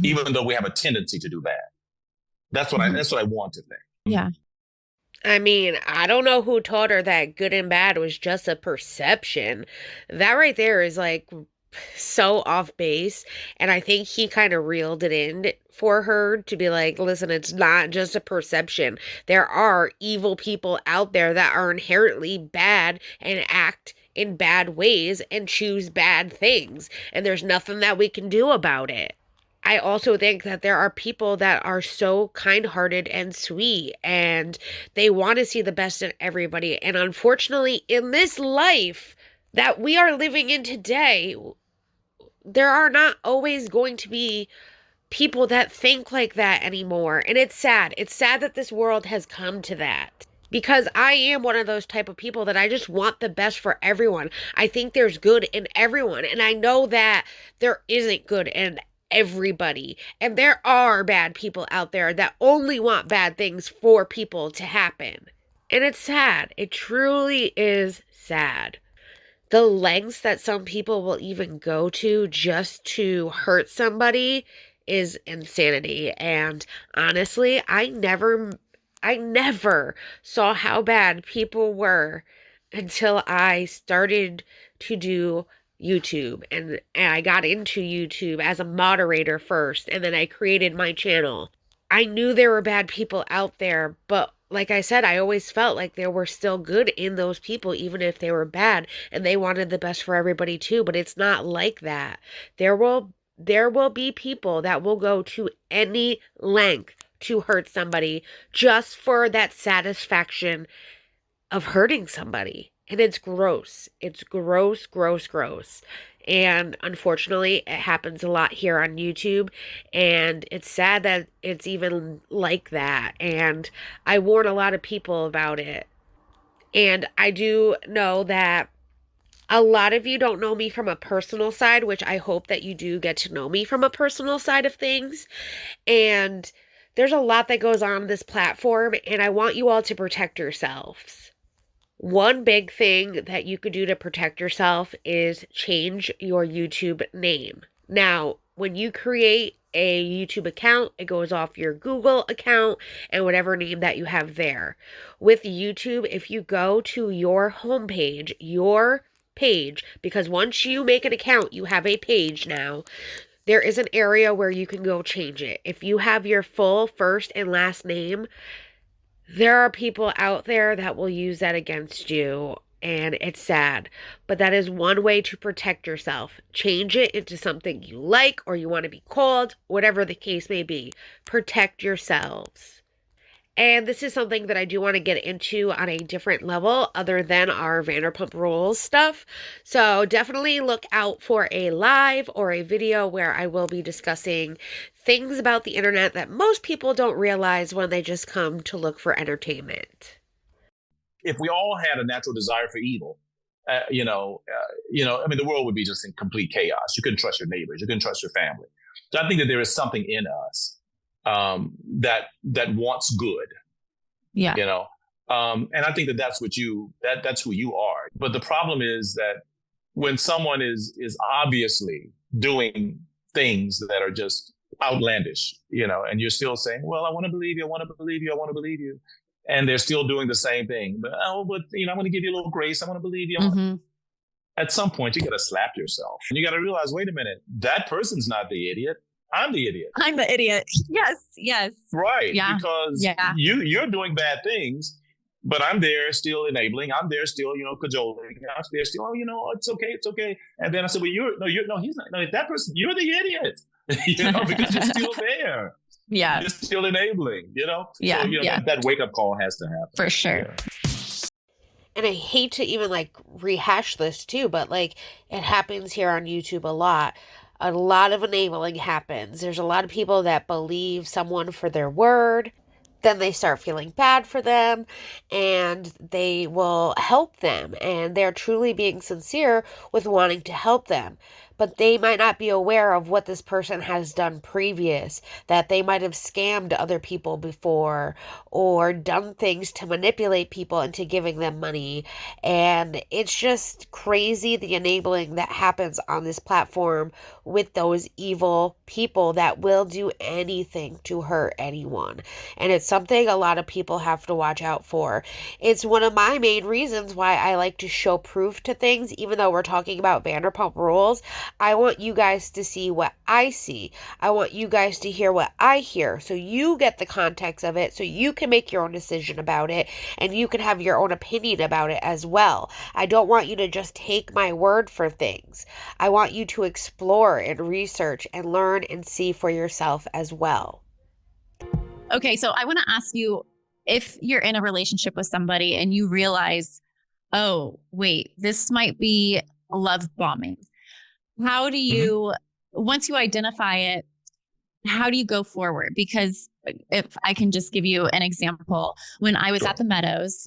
even though we have a tendency to do bad. That's what I want to think. Yeah. I mean, I don't know who taught her that good and bad was just a perception. That right there is so off base. And I think he kind of reeled it in for her to be like, listen, it's not just a perception. There are evil people out there that are inherently bad and act in bad ways and choose bad things. And there's nothing that we can do about it. I also think that there are people that are so kind-hearted and sweet and they want to see the best in everybody. And unfortunately, in this life that we are living in today, there are not always going to be people that think like that anymore. And it's sad. It's sad that this world has come to that. Because I am one of those type of people that I just want the best for everyone. I think there's good in everyone. And I know that there isn't good in everybody. And there are bad people out there that only want bad things for people to happen. And it's sad. It truly is sad. The lengths that some people will even go to just to hurt somebody is insanity. And honestly, I never I never saw how bad people were until I started to do YouTube, and I got into YouTube as a moderator first, and then I created my channel. I knew there were bad people out there, but like I said, I always felt like there were still good in those people, even if they were bad, and they wanted the best for everybody too, but it's not like that. There will be people that will go to any length to hurt somebody just for that satisfaction of hurting somebody. And it's gross. It's gross, gross, gross. And unfortunately, it happens a lot here on YouTube. And it's sad that it's even like that. And I warn a lot of people about it. And I do know that a lot of you don't know me from a personal side, which I hope that you do get to know me from a personal side of things. And there's a lot that goes on this platform, and I want you all to protect yourselves. One big thing that you could do to protect yourself is change your YouTube name. Now, when you create a YouTube account, it goes off your Google account and whatever name that you have there. With YouTube, if you go to your homepage, your page, because once you make an account, you have a page now. There is an area where you can go change it. If you have your full first and last name, there are people out there that will use that against you, and it's sad. But that is one way to protect yourself. Change it into something you like or you want to be called, whatever the case may be. Protect yourselves. And this is something that I do want to get into on a different level other than our Vanderpump Rules stuff. So definitely look out for a live or a video where I will be discussing things about the internet that most people don't realize when they just come to look for entertainment. If we all had a natural desire for evil, I mean, the world would be just in complete chaos. You couldn't trust your neighbors. You couldn't trust your family. So I think that there is something in us that wants good. Yeah. And I think that's that's who you are. But the problem is that when someone is obviously doing things that are just outlandish, and you're still saying, well, I want to believe you. I want to believe you. I want to believe you. And they're still doing the same thing. But I'm going to give you a little grace. I want to believe you. Mm-hmm. At some point, you got to slap yourself. And you got to realize, wait a minute, that person's not the idiot. I'm the idiot. I'm the idiot. Yes. Right. Yeah. Because you're doing bad things, but I'm there still enabling. I'm there still, cajoling. I'm there still, it's okay. And then I said, well, he's not. No, that person, you're the idiot. Because you're still there. Yeah. You're still enabling, Yeah. So, that wake-up call has to happen. For sure. Yeah. And I hate to even rehash this too, but it happens here on YouTube a lot. A lot of enabling happens. There's a lot of people that believe someone for their word. Then they start feeling bad for them, and they will help them. And they're truly being sincere with wanting to help them. But they might not be aware of what this person has done previous, that they might have scammed other people before or done things to manipulate people into giving them money. And it's just crazy, the enabling that happens on this platform with those evil people that will do anything to hurt anyone. And it's something a lot of people have to watch out for. It's one of my main reasons why I like to show proof to things, even though we're talking about Vanderpump Rules. I want you guys to see what I see. I want you guys to hear what I hear, so you get the context of it, so you can make your own decision about it, and you can have your own opinion about it as well. I don't want you to just take my word for things. I want you to explore and research and learn and see for yourself as well. Okay, so I want to ask you, if you're in a relationship with somebody and you realize, oh, wait, this might be love bombing. How do you, once you identify it, how do you go forward? Because if I can just give you an example, when I was at the Meadows,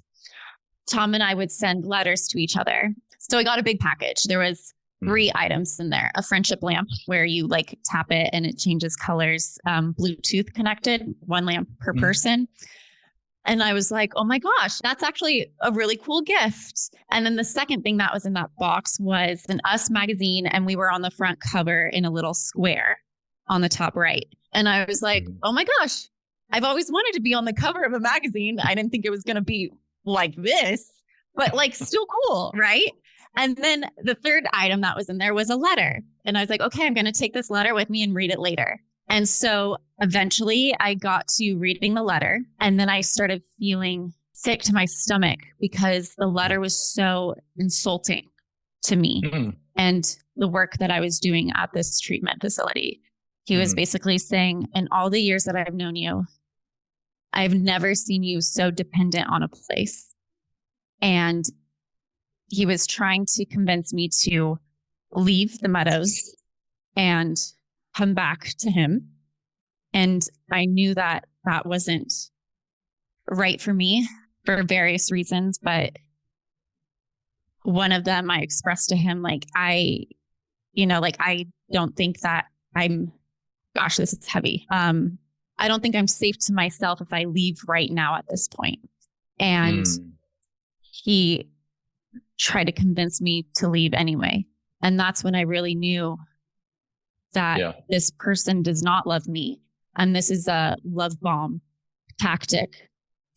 Tom and I would send letters to each other. So I got a big package. There was 3 items in there: a friendship lamp where you tap it and it changes colors, Bluetooth connected, 1 lamp per person. And I was like, oh my gosh, that's actually a really cool gift. And then the second thing that was in that box was an Us magazine. And we were on the front cover in a little square on the top right. And I was like, oh my gosh, I've always wanted to be on the cover of a magazine. I didn't think it was going to be like this, but like still cool, right? And then the third item that was in there was a letter. And I was like, okay, I'm going to take this letter with me and read it later. And so eventually I got to reading the letter, and then I started feeling sick to my stomach because the letter was so insulting to me and the work that I was doing at this treatment facility. He was basically saying, in all the years that I've known you, I've never seen you so dependent on a place. And he was trying to convince me to leave the Meadows and come back to him. And I knew that that wasn't right for me for various reasons. But one of them, I expressed to him, like, I don't think that gosh, this is heavy. I don't think I'm safe to myself if I leave right now at this point. And he tried to convince me to leave anyway. And that's when I really knew that this person does not love me. And this is a love bomb tactic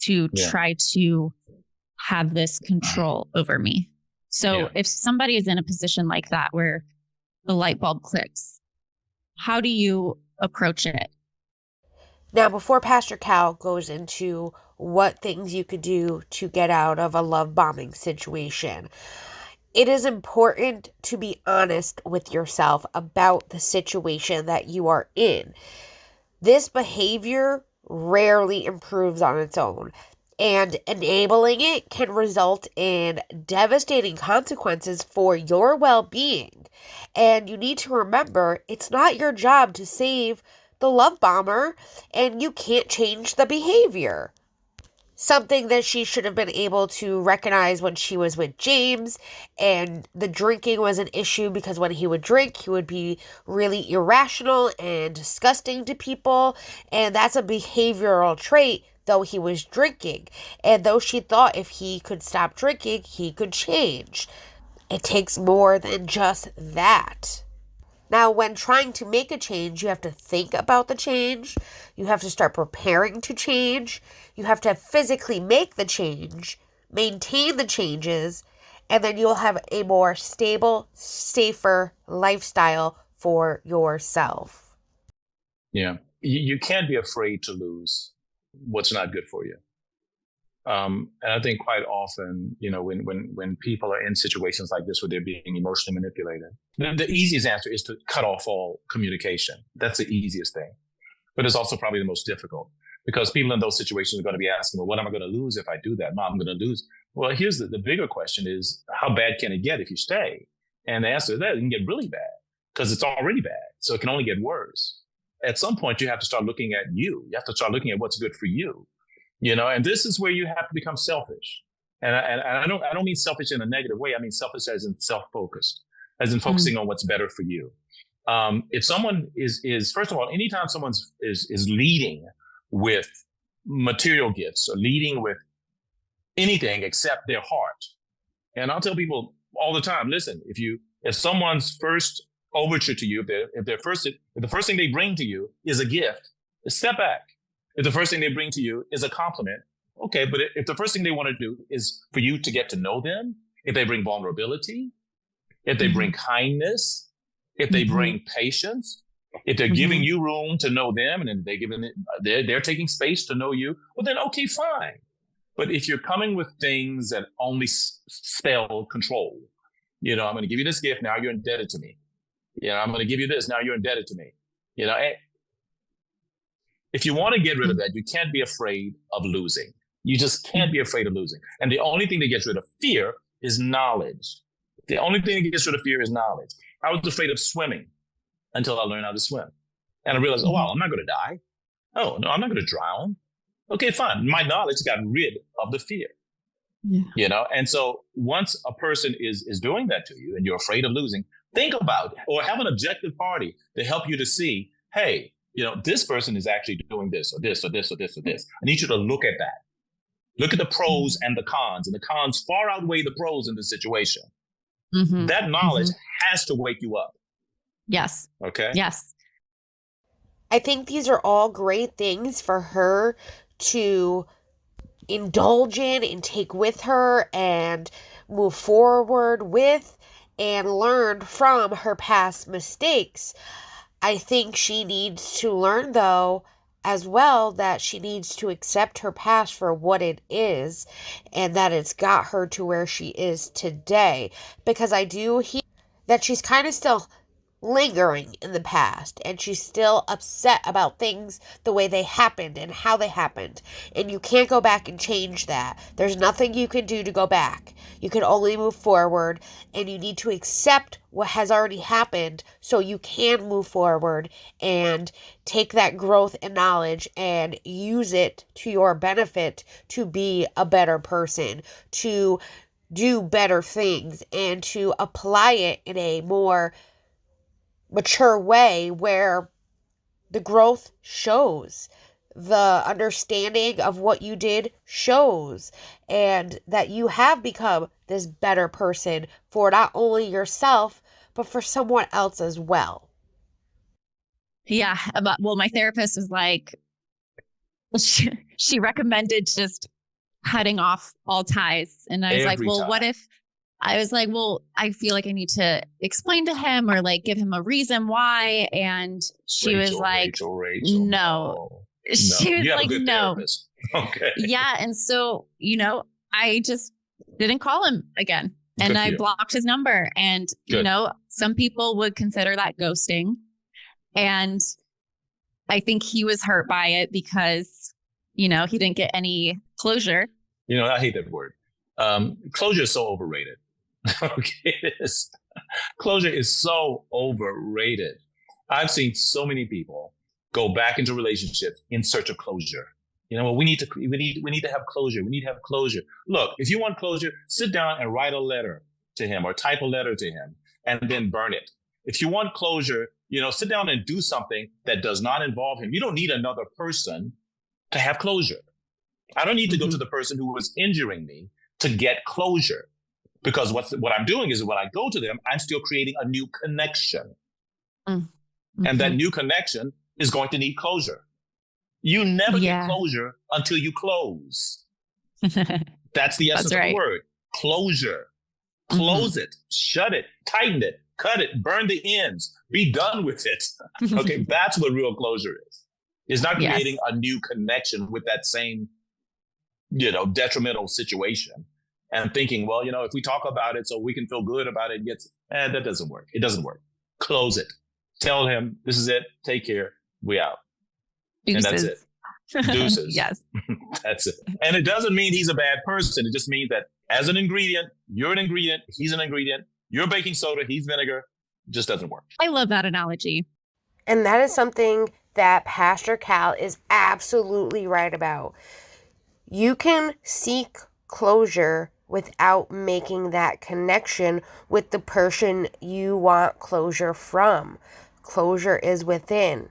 to try to have this control over me. So if somebody is in a position like that where the light bulb clicks, how do you approach it? Now, before Pastor Cal goes into what things you could do to get out of a love bombing situation, it is important to be honest with yourself about the situation that you are in. This behavior rarely improves on its own, and enabling it can result in devastating consequences for your well-being. And you need to remember, it's not your job to save the love bomber, and you can't change the behavior. Something that she should have been able to recognize when she was with James, and the drinking was an issue because when he would drink, he would be really irrational and disgusting to people, and that's a behavioral trait, though he was drinking. And though she thought if he could stop drinking, he could change. It takes more than just that. Now, when trying to make a change, you have to think about the change. You have to start preparing to change. You have to physically make the change, maintain the changes, and then you'll have a more stable, safer lifestyle for yourself. Yeah. You can't be afraid to lose what's not good for you. And I think quite often, when people are in situations like this where they're being emotionally manipulated, the easiest answer is to cut off all communication. That's the easiest thing. But it's also probably the most difficult, because people in those situations are going to be asking, well, what am I going to lose if I do that? No, I'm going to lose. Well, here's the bigger question is, how bad can it get if you stay? And the answer to that, it can get really bad because it's already bad. So it can only get worse. At some point, you have to start looking at you. You have to start looking at what's good for you. And this is where you have to become selfish. And I don't mean selfish in a negative way. I mean selfish as in self-focused, as in focusing on what's better for you. If someone is first of all, anytime someone is leading with material gifts or leading with anything except their heart, and I'll tell people all the time, listen, if someone's first overture to you, if the first thing they bring to you is a gift, step back. If the first thing they bring to you is a compliment, okay, but if the first thing they want to do is for you to get to know them, if they bring vulnerability, if they bring kindness, if they bring patience, if they're giving you room to know them, and then they're taking space to know you, well then okay, fine. But if you're coming with things that only spell control, I'm going to give you this gift, now you're indebted to me. I'm going to give you this, now you're indebted to me. If you want to get rid of that, you can't be afraid of losing. You just can't be afraid of losing. And the only thing that gets rid of fear is knowledge. The only thing that gets rid of fear is knowledge. I was afraid of swimming until I learned how to swim. And I realized, oh, wow, I'm not going to die. Oh, no, I'm not going to drown. Okay, fine. My knowledge got rid of the fear. Yeah. And so once a person is doing that to you and you're afraid of losing, think about it, or have an objective party to help you to see, hey, this person is actually doing this or this or this or this or this. I need you to look at that. Look at the pros and the cons far outweigh the pros in the situation. That knowledge has to wake you up. Yes. Okay. Yes. I think these are all great things for her to indulge in and take with her and move forward with and learn from her past mistakes. I think she needs to learn, though, as well, that she needs to accept her past for what it is and that it's got her to where she is today. Because I do hear that she's kind of still lingering in the past and she's still upset about things the way they happened and how they happened, and you can't go back and change that. There's nothing you can do to go back. You can only move forward, and you need to accept what has already happened so you can move forward and take that growth and knowledge and use it to your benefit to be a better person, to do better things, and to apply it in a more mature way where the growth shows, the understanding of what you did shows, and that you have become this better person for not only yourself, but for someone else as well. Yeah. Well, my therapist was like, she recommended just cutting off all ties. And I was like, well, what if I was like, well, I feel like I need to explain to him or like give him a reason why. And she was like, Rachel, no. She was like, no. Therapist. Okay. Yeah. And so, I just didn't call him again. And I blocked his number. And, some people would consider that ghosting. And I think he was hurt by it because, he didn't get any closure. I hate that word. Closure is so overrated. Okay, closure is so overrated. I've seen so many people go back into relationships in search of closure. We need to have closure. We need to have closure. Look, if you want closure, sit down and write a letter to him or type a letter to him and then burn it. If you want closure, sit down and do something that does not involve him. You don't need another person to have closure. I don't need to go to the person who was injuring me to get closure. Because what I'm doing is when I go to them, I'm still creating a new connection. Mm-hmm. And that new connection is going to need closure. You never get closure until you close. That's the essence of the word. Closure. Close it, shut it, tighten it, cut it, burn the ends, be done with it. Okay, that's what real closure is. It's not creating a new connection with that same, detrimental situation. And thinking, well, if we talk about it so we can feel good about it, that doesn't work. It doesn't work. Close it. Tell him, this is it. Take care. We out. Deuces. And that's it. Deuces. Yes. That's it. And it doesn't mean he's a bad person. It just means that as an ingredient, you're an ingredient, he's an ingredient, you're baking soda, he's vinegar. It just doesn't work. I love that analogy. And that is something that Pastor Cal is absolutely right about. You can seek closure without making that connection with the person you want closure from. Closure is within.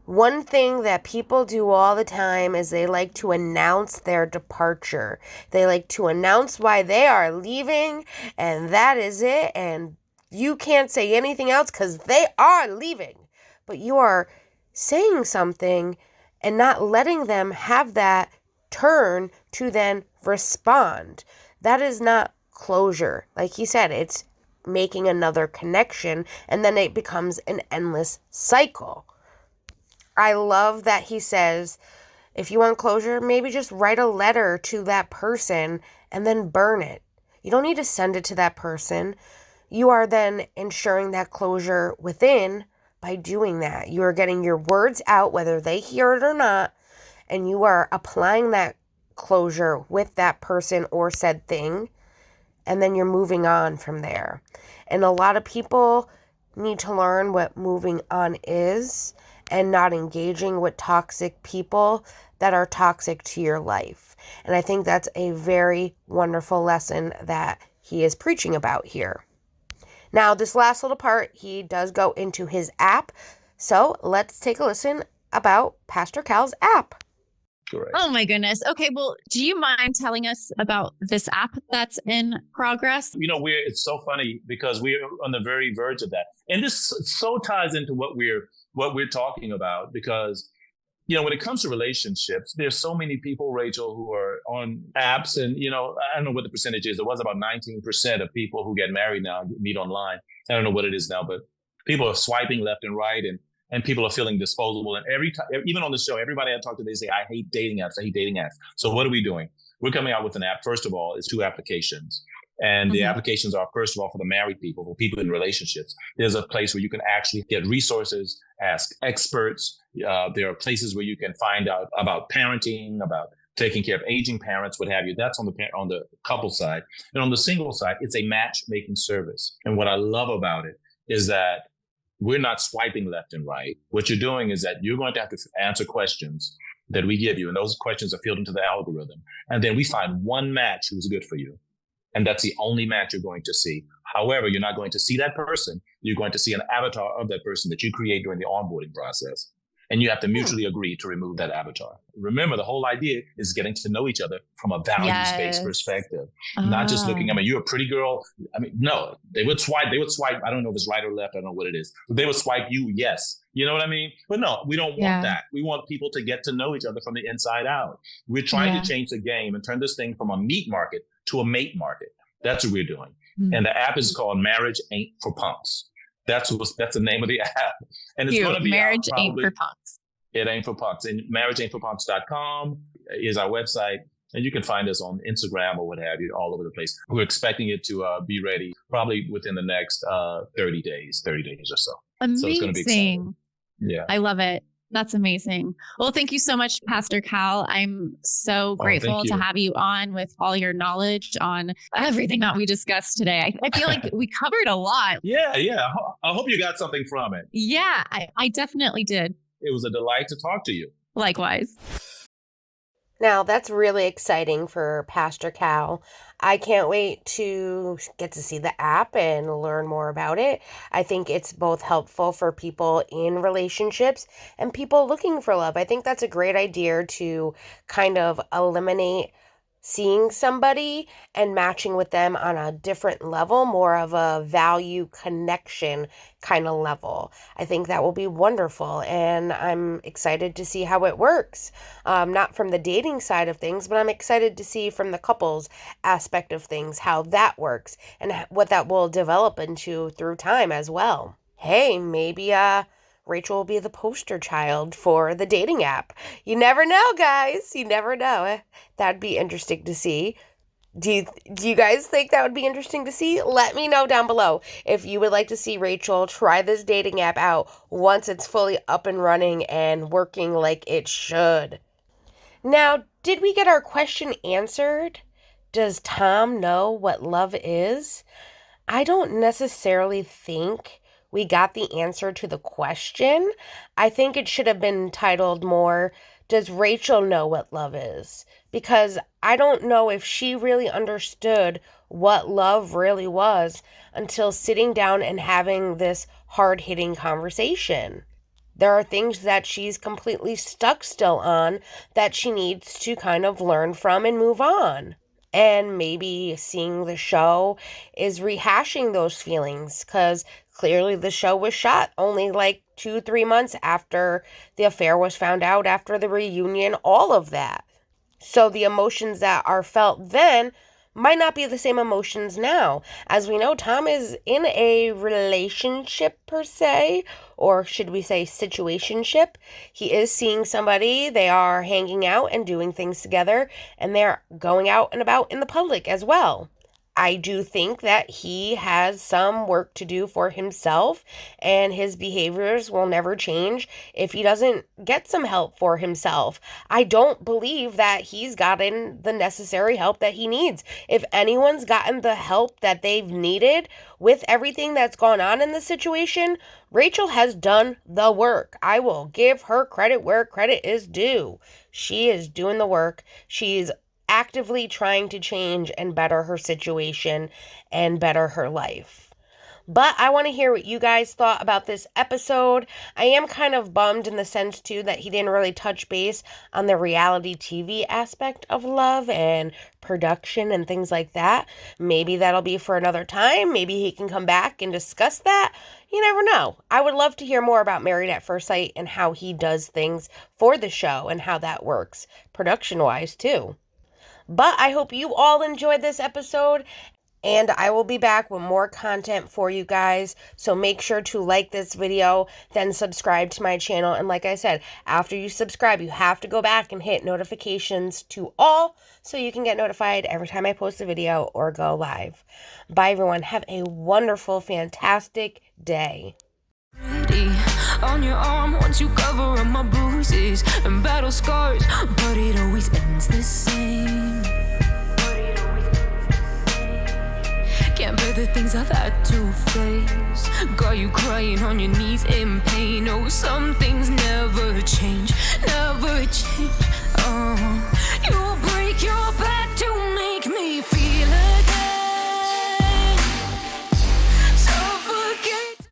One thing that people do all the time is they like to announce their departure. They like to announce why they are leaving, and that is it, and you can't say anything else because they are leaving. But you are saying something and not letting them have that turn to then respond. That is not closure. Like he said, it's making another connection, and then it becomes an endless cycle. I love that he says, if you want closure, maybe just write a letter to that person and then burn it. You don't need to send it to that person. You are then ensuring that closure within by doing that. You are getting your words out, whether they hear it or not, and you are applying that closure with that person or said thing, and then you're moving on from there. And a lot of people need to learn what moving on is and not engaging with toxic people that are toxic to your life. And I think that's a very wonderful lesson that he is preaching about here. Now, this last little part, he does go into his app. So let's take a listen about Pastor Cal's app. Correct. Oh my goodness. Okay. Well, do you mind telling us about this app that's in progress? It's so funny because we're on the very verge of that. And this so ties into what we're talking about, because when it comes to relationships, there's so many people, Rachel, who are on apps, and I don't know what the percentage is. It was about 19% of people who get married now meet online. I don't know what it is now, but people are swiping left and right, and people are feeling disposable. And every time, even on the show, everybody I talk to, they say, I hate dating apps. I hate dating apps. So what are we doing? We're coming out with an app. First of all, it's 2 applications. And the applications are, first of all, for the married people, for people in relationships. There's a place where you can actually get resources, ask experts. There are places where you can find out about parenting, about taking care of aging parents, what have you. That's on the couple side. And on the single side, it's a matchmaking service. And what I love about it is that we're not swiping left and right. What you're doing is that you're going to have to answer questions that we give you. And those questions are filled into the algorithm. And then we find one match who's good for you. And that's the only match you're going to see. However, you're not going to see that person. You're going to see an avatar of that person that you create during the onboarding process. And you have to mutually agree to remove that avatar. Remember, the whole idea is getting to know each other from a values-based perspective, not just looking, you're a pretty girl. No, they would swipe. I don't know if it's right or left. I don't know what it is. But they would swipe you, yes. You know what I mean? But no, we don't want that. We want people to get to know each other from the inside out. We're trying to change the game and turn this thing from a meat market to a mate market. That's what we're doing. Mm-hmm. And the app is called Marriage Ain't for Punks. That's the name of the app. And it's going to be Marriage Ain't for Punks. It ain't for punks. And marriageaintforpunks.com is our website. And you can find us on Instagram or what have you, all over the place. We're expecting it to be ready probably within the next 30 days or so. Amazing. So it's going to be exciting. Yeah. I love it. That's amazing. Well, thank you so much, Pastor Cal. I'm so grateful to have you on with all your knowledge on everything that we discussed today. I feel like we covered a lot. Yeah. I hope you got something from it. Yeah, I definitely did. It was a delight to talk to you. Likewise. Now, that's really exciting for Pastor Cal. I can't wait to get to see the app and learn more about it. I think it's both helpful for people in relationships and people looking for love. I think that's a great idea to kind of eliminate seeing somebody and matching with them on a different level, more of a value connection kind of level. I think that will be wonderful, and I'm excited to see how it works. Not from the dating side of things, but I'm excited to see from the couples aspect of things how that works and what that will develop into through time as well. Hey, maybe Rachel will be the poster child for the dating app. You never know, guys. You never know. That'd be interesting to see. Do you guys think that would be interesting to see? Let me know down below if you would like to see Rachel try this dating app out once it's fully up and running and working like it should. Now, did we get our question answered? Does Tom know what love is? I don't necessarily think we got the answer to the question. I think it should have been titled more, does Rachel know what love is? Because I don't know if she really understood what love really was until sitting down and having this hard-hitting conversation. There are things that she's completely stuck still on that she needs to kind of learn from and move on. And maybe seeing the show is rehashing those feelings, because clearly the show was shot only like 2-3 months after the affair was found out, after the reunion, all of that. So the emotions that are felt then might not be the same emotions now. As we know, Tom is in a relationship per se, or should we say situationship. He is seeing somebody, they are hanging out and doing things together, and they're going out and about in the public as well. I do think that he has some work to do for himself, and his behaviors will never change if he doesn't get some help for himself. I don't believe that he's gotten the necessary help that he needs. If anyone's gotten the help that they've needed with everything that's gone on in the situation, Rachel has done the work. I will give her credit where credit is due. She is doing the work. She's actively trying to change and better her situation and better her life. But I want to hear what you guys thought about this episode. I am kind of bummed in the sense, too, that he didn't really touch base on the reality TV aspect of love and production and things like that. Maybe that'll be for another time. Maybe he can come back and discuss that. You never know. I would love to hear more about Married at First Sight and how he does things for the show and how that works production-wise, too. But I hope you all enjoyed this episode, and I will be back with more content for you guys. So make sure to like this video, then subscribe to my channel. And like I said, after you subscribe, you have to go back and hit notifications to all so you can get notified every time I post a video or go live. Bye, everyone. Have a wonderful, fantastic day. On your arm once you cover up my bruises and battle scars, but it always ends the same. Can't bear the things I've had to face. Got you crying on your knees in pain. Oh, some things never change. Never